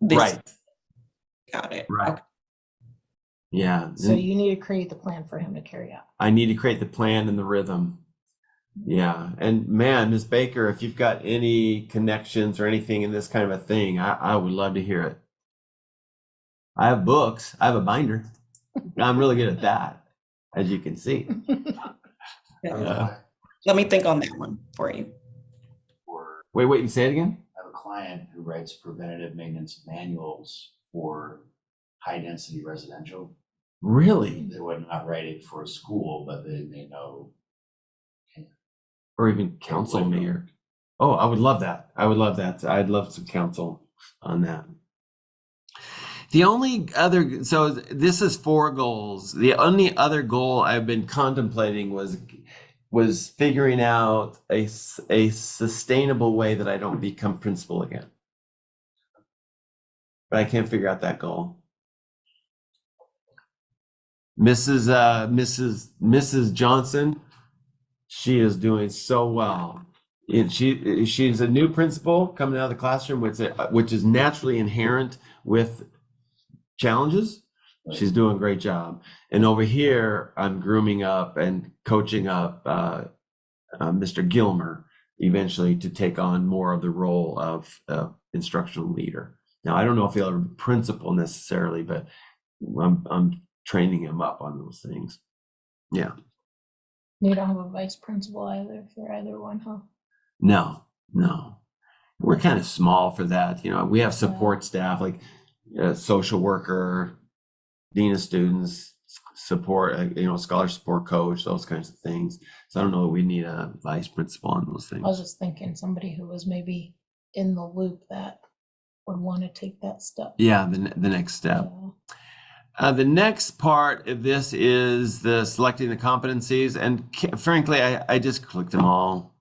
Right. Got it. Right. Okay. Yeah. So you need to create the plan for him to carry out. I need to create the plan and the rhythm. Yeah. And man, Ms. Baker, if you've got any connections or anything in this kind of a thing, I would love to hear it. I have books. I have a binder. I'm really good at that, as you can see. Let me think on that one for you. Wait, you say it again? I have a client who writes preventative maintenance manuals for high density residential. Really? They would not write it for a school, but they know. Or even counsel me, or I would love that. I'd love some counsel on that. The only other, so this is 4 goals. The only other goal I've been contemplating was figuring out a sustainable way that I don't become principal again. But I can't figure out that goal. Mrs. Johnson, She is doing so well. She's a new principal coming out of the classroom, which is naturally inherent with challenges. She's doing a great job. And over here, I'm grooming up and coaching up Mr. Gilmer eventually to take on more of the role of instructional leader. Now, I don't know if he'll ever be principal necessarily, but I'm training him up on those things. Yeah. You don't have a vice principal either for either one, huh? No. We're kind of small for that. You know, we have support staff like social worker, dean of students, support, scholar support coach, those kinds of things. So I don't know that we need a vice principal on those things. I was just thinking somebody who was maybe in the loop that would want to take that step. Yeah, the next step. The next part of this is the selecting the competencies, and frankly, I just clicked them all.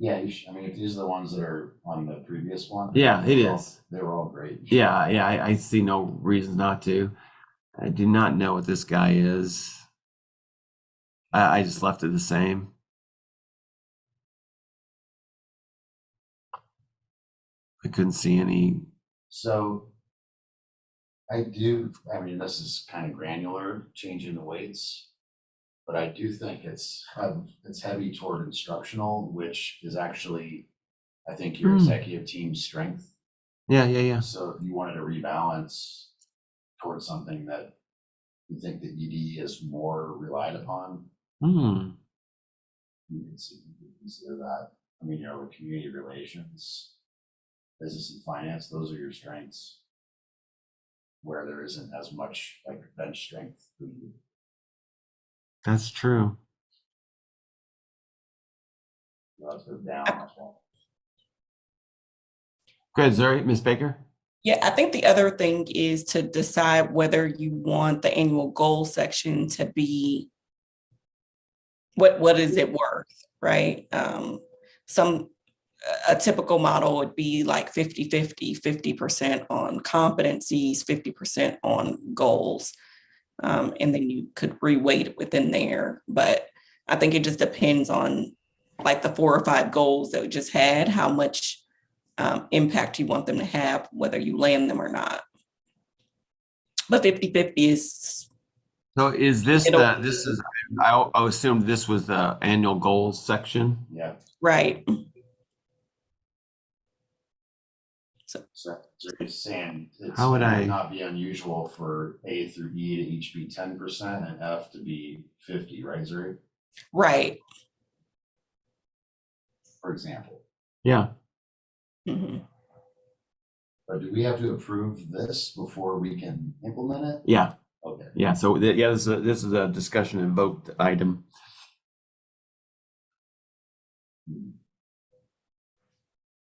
Yeah, if these are the ones that are on the previous one. Yeah, it is. They were all great. Yeah, I see no reason not to. I do not know what this guy is. I just left it the same. I couldn't see any. So this is kind of granular, changing the weights, but I do think it's heavy toward instructional, which is actually, I think, your executive team's strength. Yeah. So if you wanted to rebalance towards something that you think the ED is more relied upon, you can consider that. With community relations, business and finance, those are your strengths, where there isn't as much like bench strength. That's true. Let's go down. Good, sorry, Ms. Baker. Yeah, I think the other thing is to decide whether you want the annual goal section to be what is it worth, right? A typical model would be like 50-50, 50% on competencies, 50% on goals. And then you could reweight it within there. But I think it just depends on like the 4 or 5 goals that we just had, how much impact you want them to have, whether you land them or not. But 50-50 is. So is I assumed this was the annual goals section. Yeah. Right. So you're saying it How would would I not be unusual for A through E to each be 10% and F to be 50, right, Zuri? Right. For example. Yeah. Mm-hmm. But do we have to approve this before we can implement it? Yeah. Okay. Yeah. So this is a discussion and vote item.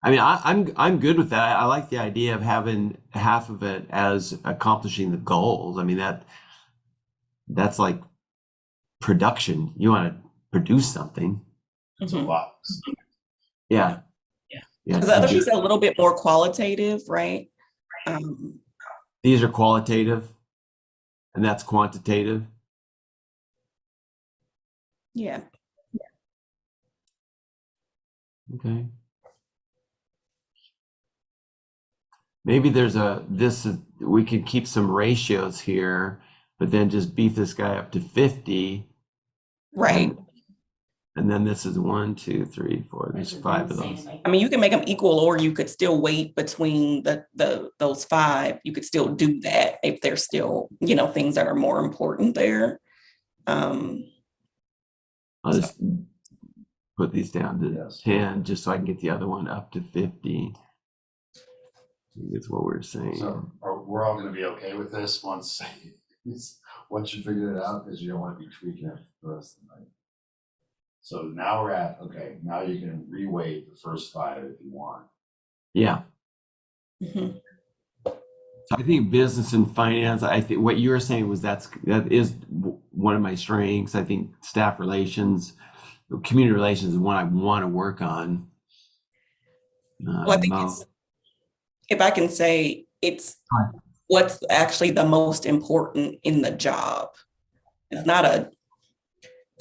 I'm good with that. I like the idea of having half of it as accomplishing the goals. That's like production. You want to produce something. It's a lot. Yeah. Because the other piece is a little bit more qualitative, right? These are qualitative, and that's quantitative. Yeah. Okay. Maybe we could keep some ratios here, but then just beef this guy up to 50. Right. And then this is 1, 2, 3, 4. There's 5 of those. You can make them equal, or you could still wait between those 5. You could still do that if there's still, things that are more important there. I'll just put these down to 10 just so I can get the other one up to 50. That's what we're saying. So we're all going to be okay with this once you figure it out, because you don't want to be tweaking it for the rest of the night. So now now you can reweight the first 5 if you want. Yeah. Mm-hmm. So I think business and finance, I think what you were saying was that is one of my strengths. I think staff relations, community relations is one I want to work on. Well, I think if I can say, it's what's actually the most important in the job. It's not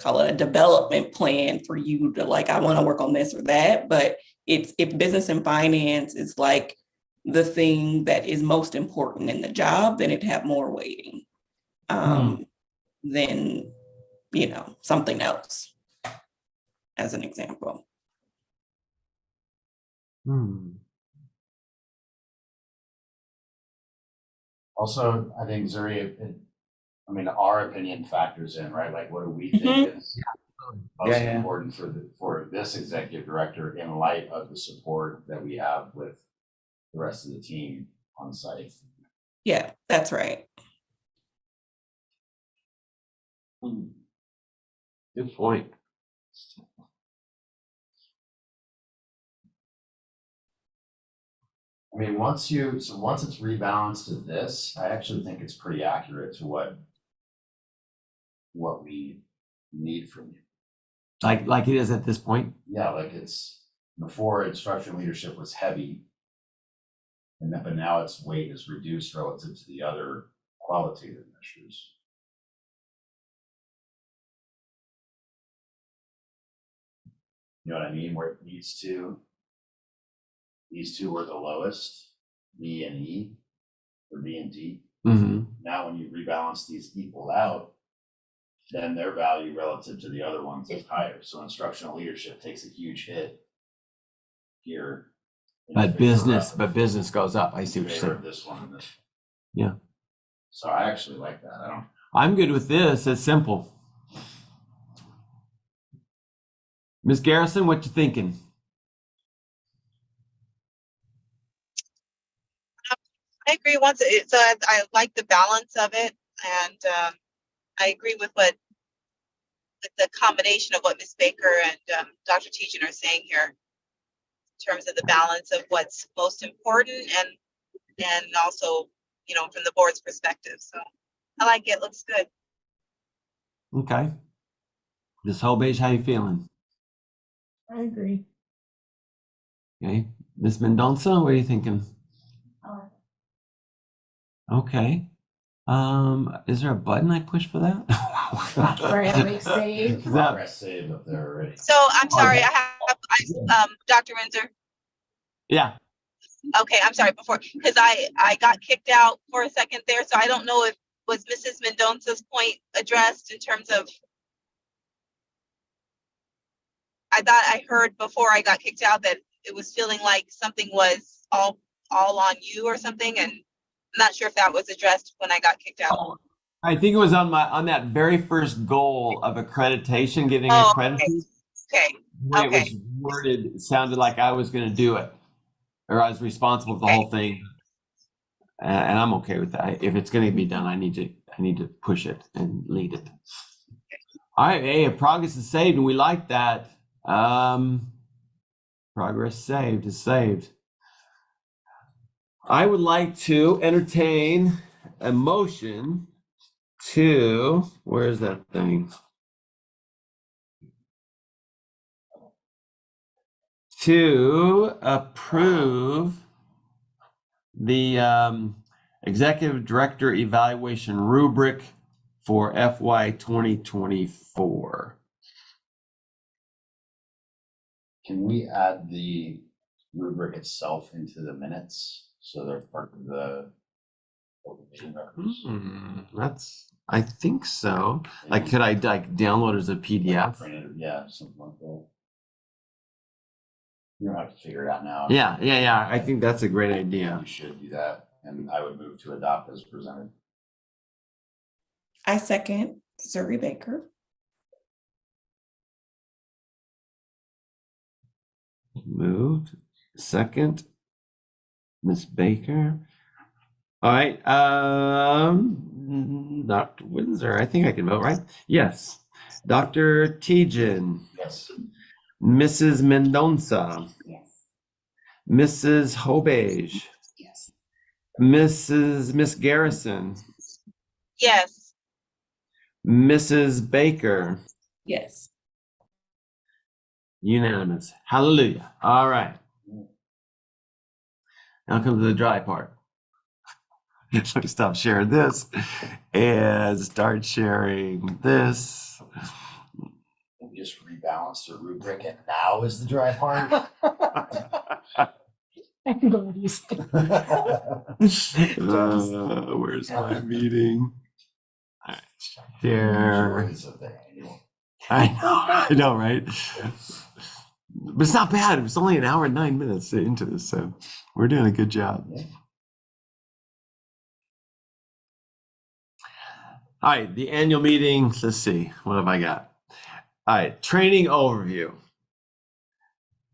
call it a development plan for you to like, I want to work on this or that. But it's if business and finance is like the thing that is most important in the job, then it'd have more weighting than, you know, something else, as an example. Also, I think Zuri, I mean, our opinion factors in, right? Like, what do we think is most important for this executive director in light of the support that we have with the rest of the team on site? Yeah, that's right. Good point. I mean, once it's rebalanced to this, I actually think it's pretty accurate to what we need from you. Like it is at this point. Yeah, like it's before instruction leadership was heavy. But now its weight is reduced relative to the other qualitative measures. You know what I mean? Where these two were the lowest, B and E, or B and D. Now when you rebalance these equal out, then their value relative to the other ones is higher. So instructional leadership takes a huge hit here. But business goes up. I see what you're saying. This one and this. Yeah. So I actually like that. I'm good with this. It's simple. Ms. Garrison, what you thinking? I agree. I like the balance of it, and I agree with the combination of what Ms. Baker and Dr. Tejan are saying here in terms of the balance of what's most important and also, you know, from the board's perspective. So I like it. Looks good. Okay. Ms. Hobage, how you feeling? I agree. Okay. Ms. Mendonça, what are you thinking? Okay. Is there a button I push for that? Right, like save. Progress saved up there already. So I'm sorry, Dr. Windsor. Yeah. Okay, I'm sorry because I got kicked out for a second there, so I don't know if was Mrs. Mendonca's point addressed in terms of. I thought I heard before I got kicked out that it was feeling like something was all on you or something, and I'm not sure if that was addressed when I got kicked out. Oh, I think it was on that very first goal of accreditation, getting accredited. Okay. When it was worded, it sounded like I was going to do it, or I was responsible for the whole thing, and I'm okay with that. If it's going to be done, I need to push it and lead it. All right, hey, if progress is saved, and we like that. Progress saved is saved. I would like to entertain a motion to, where's that thing? To approve the executive director evaluation rubric for FY 2024. Can we add the rubric itself into the minutes so they're part of the meeting records? I think so. Like, could I download as a PDF? Yeah, something like that. You don't have to figure it out now. Yeah. I think that's a great idea. You should do that, and I would move to adopt as presented. I second Zuri Baker. Moved. Second, Ms. Baker. All right. Dr. Windsor, I think I can vote, right? Yes. Dr. Tejan. Yes. Mrs. Mendonça. Yes. Mrs. Hobage. Yes. Miss Garrison. Yes. Mrs. Baker. Yes. Unanimous. Hallelujah. All right. Now comes the dry part. Let me stop sharing this and start sharing this. just rebalanced the rubric and now is the dry part. I'm glad you said. Where's my meeting? All right, share. Joys of the annual. I know, right? But it's not bad. It was only an hour and 9 minutes into this, so we're doing a good job. Yeah. All right, the annual meeting. Let's see. What have I got? All right, training overview.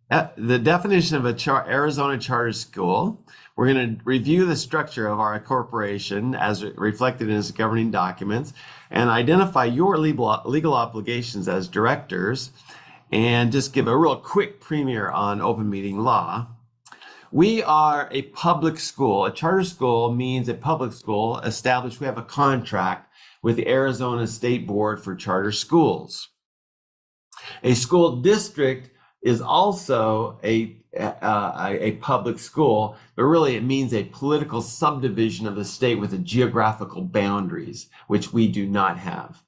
The definition of a Arizona charter school. We're going to review the structure of our corporation as reflected in its governing documents and identify your legal obligations as directors and just give a real quick premiere on open meeting law. We are a public school. A charter school means a public school established. We have a contract with the Arizona State Board for Charter Schools. A school district is also a public school, but really it means a political subdivision of the state with the geographical boundaries, which we do not have.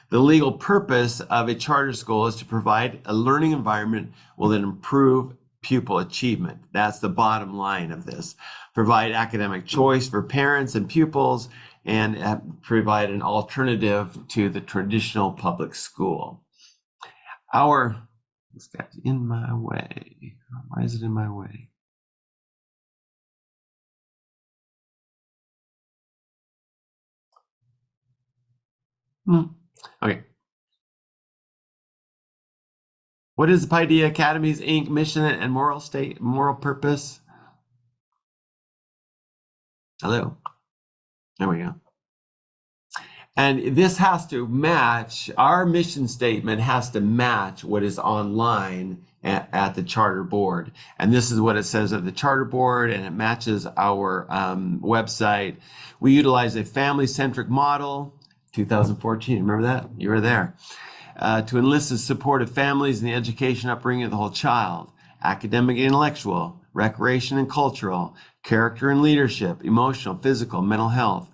The legal purpose of a charter school is to provide a learning environment will improve pupil achievement. That's the bottom line of this. Provide academic choice for parents and pupils and provide an alternative to the traditional public school. This guy's in my way. Why is it in my way? Okay. What is the Paideia Academies Inc. mission and moral purpose? Hello. There we go. And this has to match, our mission statement has to match what is online at the charter board. And this is what it says at the charter board, and it matches our website. We utilize a family-centric model, 2014, remember that? You were there. To enlist the support of families in the education upbringing of the whole child, academic and intellectual, recreation and cultural, character and leadership, emotional, physical, mental health,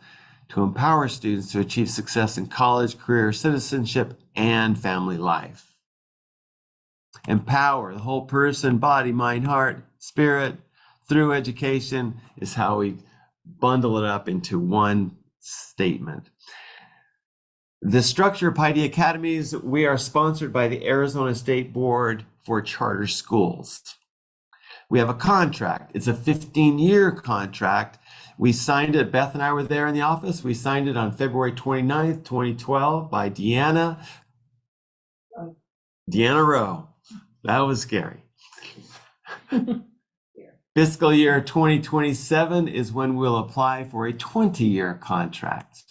to empower students to achieve success in college, career, citizenship, and family life. Empower the whole person, body, mind, heart, spirit, through education is how we bundle it up into one statement. The structure of Paideia Academies, we are sponsored by the Arizona State Board for Charter Schools. We have a contract. It's a 15-year contract. We signed it, Beth and I were there in the office. We signed it on February 29th, 2012 by Deanna Rowe. That was scary. Fiscal year 2027 is when we'll apply for a 20-year contract.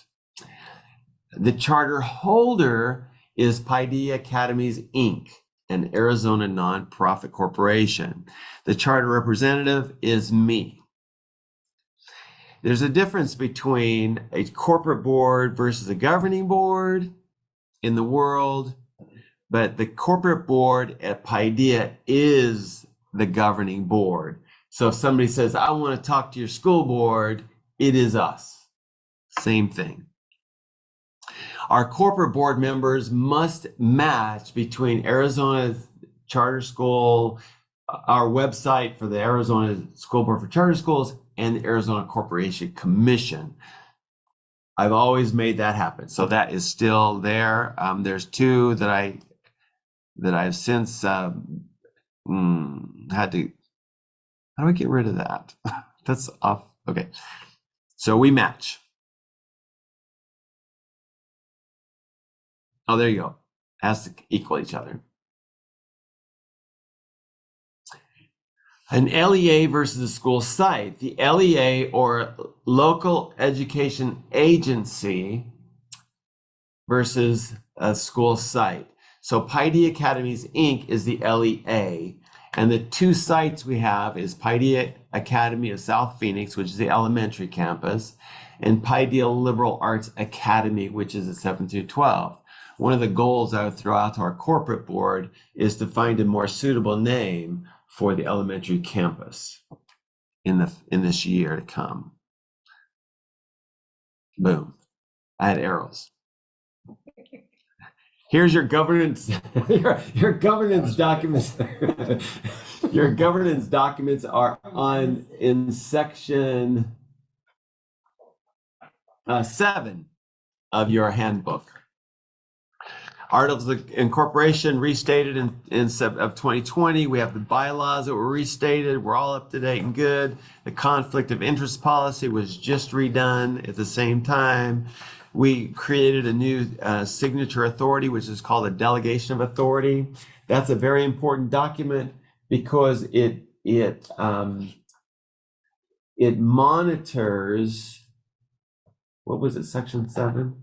The charter holder is Paideia Academies, Inc., an Arizona nonprofit corporation. The charter representative is me. There's a difference between a corporate board versus a governing board in the world, but the corporate board at Paideia is the governing board. So if somebody says, I want to talk to your school board, it is us. Same thing. Our corporate board members must match between Arizona's charter school, our website for the Arizona School Board for Charter Schools, and the Arizona Corporation Commission. I've always made that happen. So that is still there. There's two that I've since had to, how do I get rid of that? That's off. Okay. So we match. Oh, there you go. Has to equal each other. An LEA versus a school site. The LEA, or local education agency, versus a school site. So Paideia Academies, Inc. is the LEA. And the two sites we have is Paideia Academy of South Phoenix, which is the elementary campus, and Paideia Liberal Arts Academy, which is the 7 through 12. One of the goals I would throw out to our corporate board is to find a more suitable name for the elementary campus in this year to come. Boom. I had arrows. Here's your governance, your governance documents. Your governance documents are in section 7 of your handbook. Articles of incorporation restated of 2020. We have the bylaws that were restated. We're all up to date and good. The conflict of interest policy was just redone at the same time. We created a new signature authority, which is called a delegation of authority. That's a very important document because it monitors, what was it, section 7?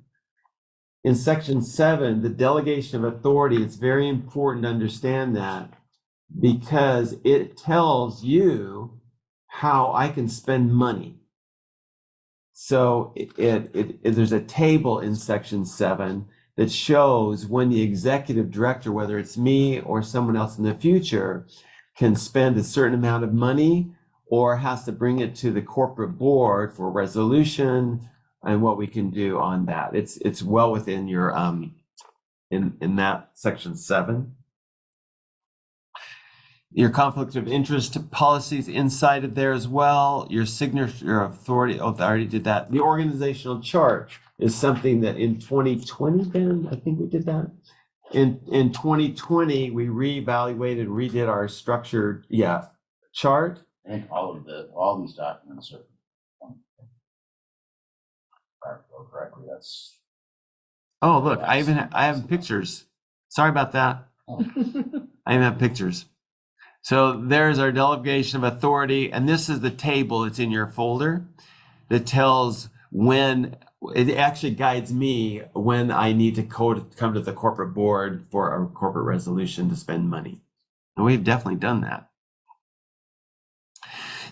In section 7, the delegation of authority, it's very important to understand that because it tells you how I can spend money. So there's a table in section 7 that shows when the executive director, whether it's me or someone else in the future, can spend a certain amount of money or has to bring it to the corporate board for resolution and what we can do on that. It's well within your in that section 7. Your conflict of interest policies inside of there as well. Your signature authority. Oh, I already did that. The organizational chart is something that in 2020, Ben, I think we did that. In 2020, we reevaluated, redid our structured chart. I think all these documents are. Correctly, that's. Oh, look, I have pictures. Sorry about that. I even have pictures. So there's our delegation of authority, and this is the table that's in your folder that tells when it actually guides me when I need to come to the corporate board for a corporate resolution to spend money. And we've definitely done that.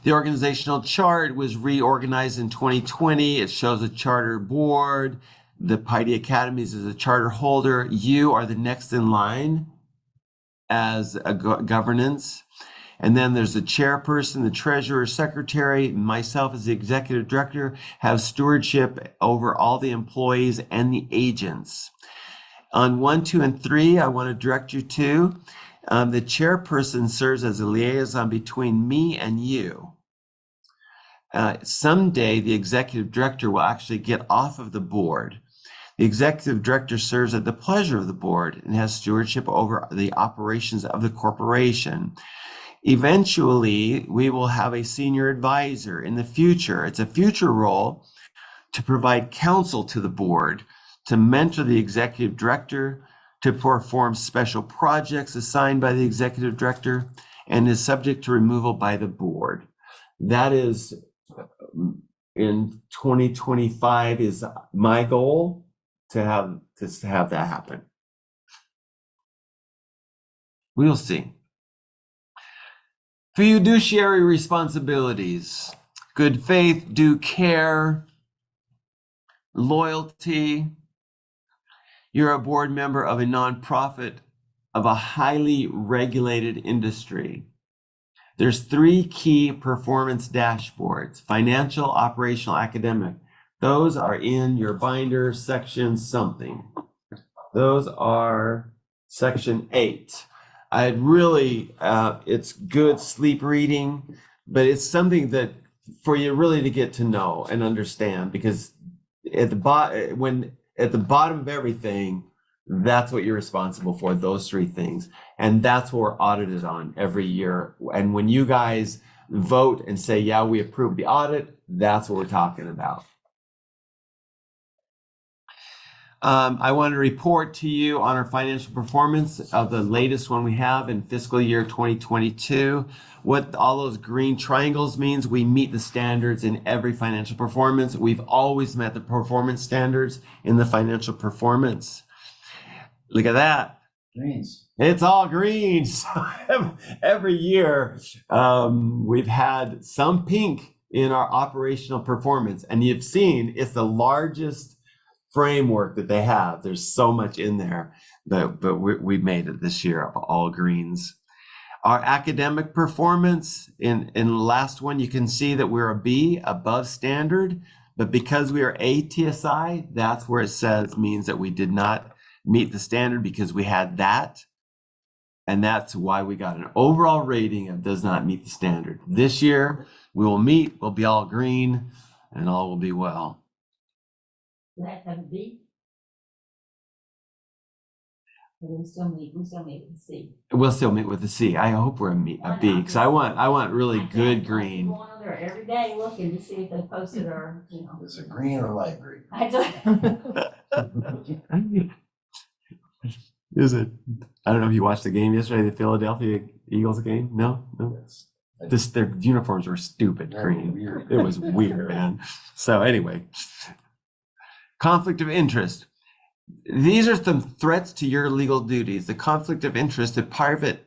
The organizational chart was reorganized in 2020. It shows a charter board. The Paideia Academies is a charter holder. You are the next in line as a governance. And then there's the chairperson, the treasurer, secretary, myself as the executive director have stewardship over all the employees and the agents. On 1, 2, and 3, I want to direct you to the chairperson serves as a liaison between me and you. Someday, the executive director will actually get off of the board. The executive director serves at the pleasure of the board and has stewardship over the operations of the corporation. Eventually, we will have a senior advisor in the future. It's a future role to provide counsel to the board, to mentor the executive director, to perform special projects assigned by the executive director, and is subject to removal by the board. That is, in 2025, is my goal to have that happen. We'll see. Fiduciary responsibilities: good faith, due care, loyalty. You're a board member of a nonprofit of a highly regulated industry. There's 3 key performance dashboards: financial, operational, academic. Those are in your binder, section something. Those are section 8. I'd really, it's good sleep reading, but it's something that for you really to get to know and understand, because at the bottom of everything, that's what you're responsible for, those 3 things. And that's what we're audited on every year. And when you guys vote and say, yeah, we approve the audit, that's what we're talking about. I want to report to you on our financial performance of the latest one we have in fiscal year 2022. What all those green triangles means, we meet the standards in every financial performance. We've always met the performance standards in the financial performance. Look at that. Greens. It's all green. So every year, we've had some pink in our operational performance. And you've seen it's the largest framework that they have. There's so much in there, but we made it this year of all greens. Our academic performance in the last one, you can see that we're a B, above standard, but because we are ATSI, that's where it says means that we did not meet the standard because we had that. And that's why we got an overall rating of does not meet the standard. This year, we will meet, we'll be all green, and all will be well. Do that have a B? Or we still meet with a C? We'll still meet with a C. I hope we're a B, because I want really good green. Going on there every day looking to see if they posted or, you know. Is it green or light green? I don't. Is it? I don't know if you watched the game yesterday, the Philadelphia Eagles game. No. Yes. Their uniforms were stupid Very green. weird. It was weird, man. So anyway, conflict of interest. These are some threats to your legal duties. The conflict of interest at private.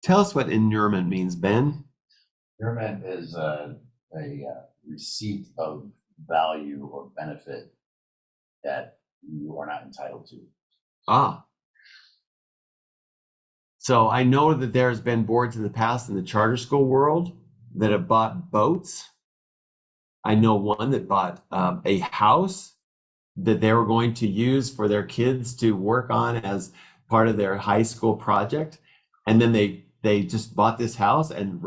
Tell us what inurement means, Ben. Inurement is a receipt of value or benefit that you are not entitled to. Ah. So I know that there's been boards in the past in the charter school world that have bought boats. I know one that bought a house that they were going to use for their kids to work on as part of their high school project. And then they just bought this house and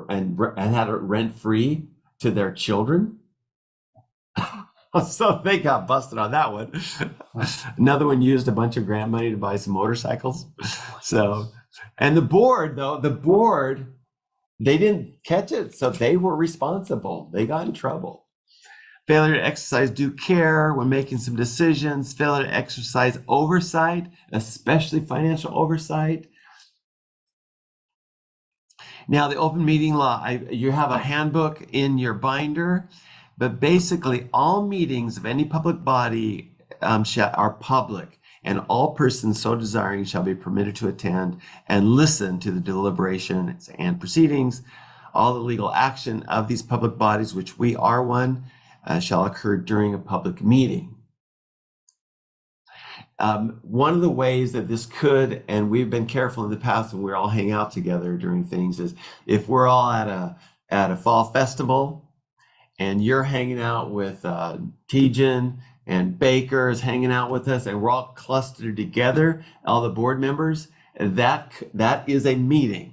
had it rent free to their children. So they got busted on that one. Another one used a bunch of grant money to buy some motorcycles. So, and the board, they didn't catch it. So they were responsible. They got in trouble. Failure to exercise due care when making some decisions, failure to exercise oversight, especially financial oversight. Now, the open meeting law, you have a handbook in your binder, but basically all meetings of any public body are public, and all persons so desiring shall be permitted to attend and listen to the deliberations and proceedings. All the legal action of these public bodies, which we are one, shall occur during a public meeting. One of the ways that this could, and we've been careful in the past when we're all hang out together during things, is if we're all at a fall festival and you're hanging out with Tejan and Baker is hanging out with us and we're all clustered together, all the board members, that is a meeting.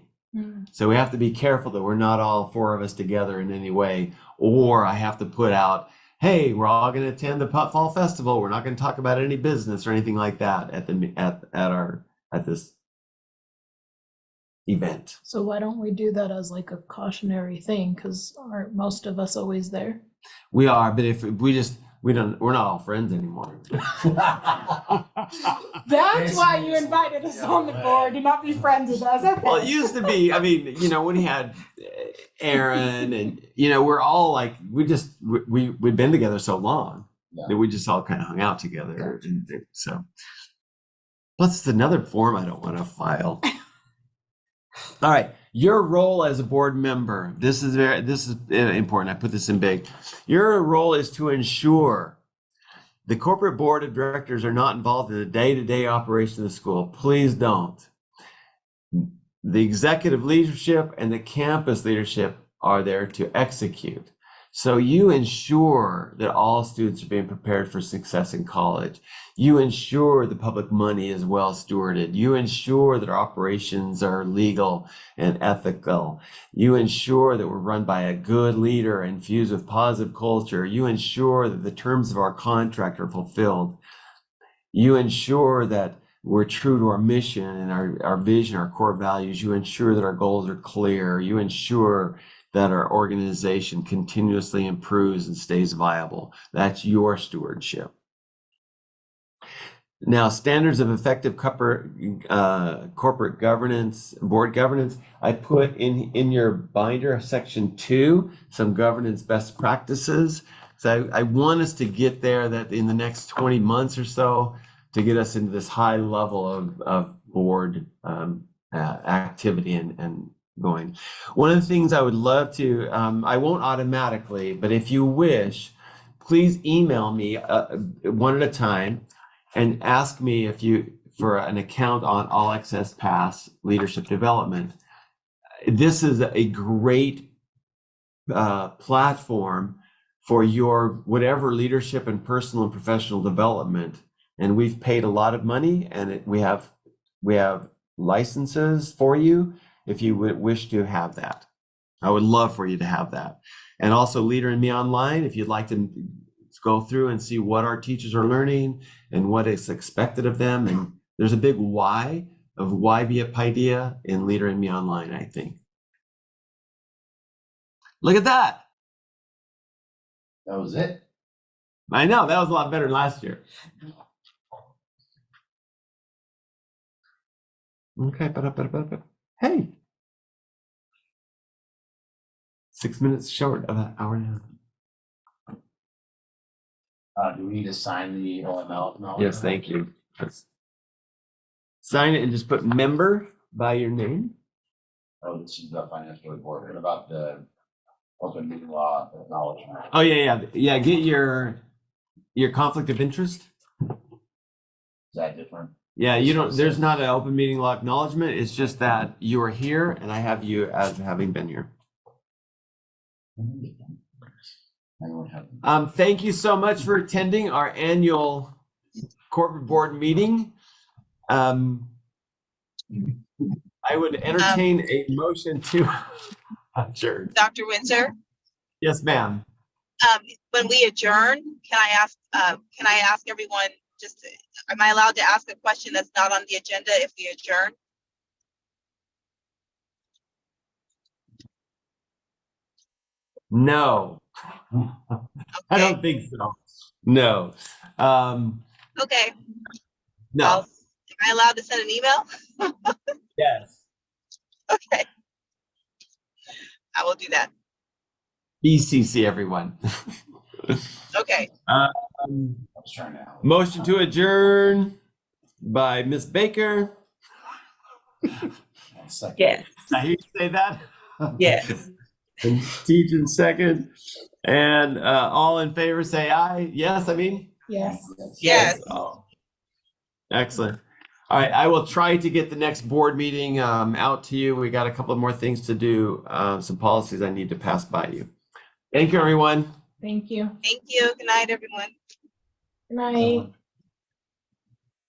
So we have to be careful that we're not all four of us together in any way, or I have to put out, hey, we're all going to attend the fall festival. We're not going to talk about any business or anything like that at this event. So why don't we do that as like a cautionary thing? Because aren't most of us always there? We are, but if we're not all friends anymore. That's why you invited us on the board to not be friends with us. Okay. Well, it used to be, I mean, when he had Aaron and, we're all like, we've been together so long that we just all kind of hung out together. Gotcha. And so, plus it's another form I don't want to file. All right. Your role as a board member, this is important. I put this in big. Your role is to ensure the corporate board of directors are not involved in the day-to-day operation of the school. Please don't. The executive leadership and the campus leadership are there to execute. So you ensure that all students are being prepared for success in college. You ensure the public money is well stewarded. You ensure that our operations are legal and ethical. You ensure that we're run by a good leader infused with positive culture. You ensure that the terms of our contract are fulfilled. You ensure that we're true to our mission and our vision, our core values. You ensure that our goals are clear. You ensure that our organization continuously improves and stays viable. That's your stewardship. Now, standards of effective corporate governance, board governance, I put in your binder, section 2, some governance best practices. So I want us to get there, that in the next 20 months or so, to get us into this high level of board activity and going. One of the things I would love to, I won't automatically, but if you wish, please email me one at a time and ask me for an account on All Access Pass leadership development. This is a great platform for your whatever leadership and personal and professional development and we've paid a lot of money, and we have licenses for you if you would wish to have that. I would love for you to have that. And also Leader in Me Online, if you'd like to go through and see what our teachers are learning and what is expected of them. And there's a big why of why be at Paideia in Leader in Me Online, I think. Look at that. That was it. I know, that was a lot better than last year. Okay, hey. 6 minutes short of an hour and a half. Do we need to sign the OML? acknowledgement? Yes, thank you. Let's sign it and just put member by your name. Oh, this is the financial report. What about the open meeting law acknowledgement? Oh, yeah. Get your conflict of interest. Is that different? Yeah, there's not an open meeting law acknowledgement. It's just that you are here and I have you as having been here. Thank you so much for attending our annual corporate board meeting. I would entertain a motion to adjourn. Dr. Windsor, Yes, ma'am. when we adjourn, can I ask everyone just, am I allowed to ask a question that's not on the agenda if we adjourn? No. I don't think so. No. Okay. No. Am I allowed to send an email? Yes. Okay. I will do that. BCC everyone. Okay. I was trying to. Motion to adjourn by Ms. Baker. Second. Yes, I hear you say that. yes. And Tejan second. And all in favor say aye. Yes, I mean. Yes. Yes. Oh. Excellent. All right, I will try to get the next board meeting out to you. We got a couple more things to do, some policies I need to pass by you. Thank you, everyone. Thank you. Thank you. Good night, everyone. Good night.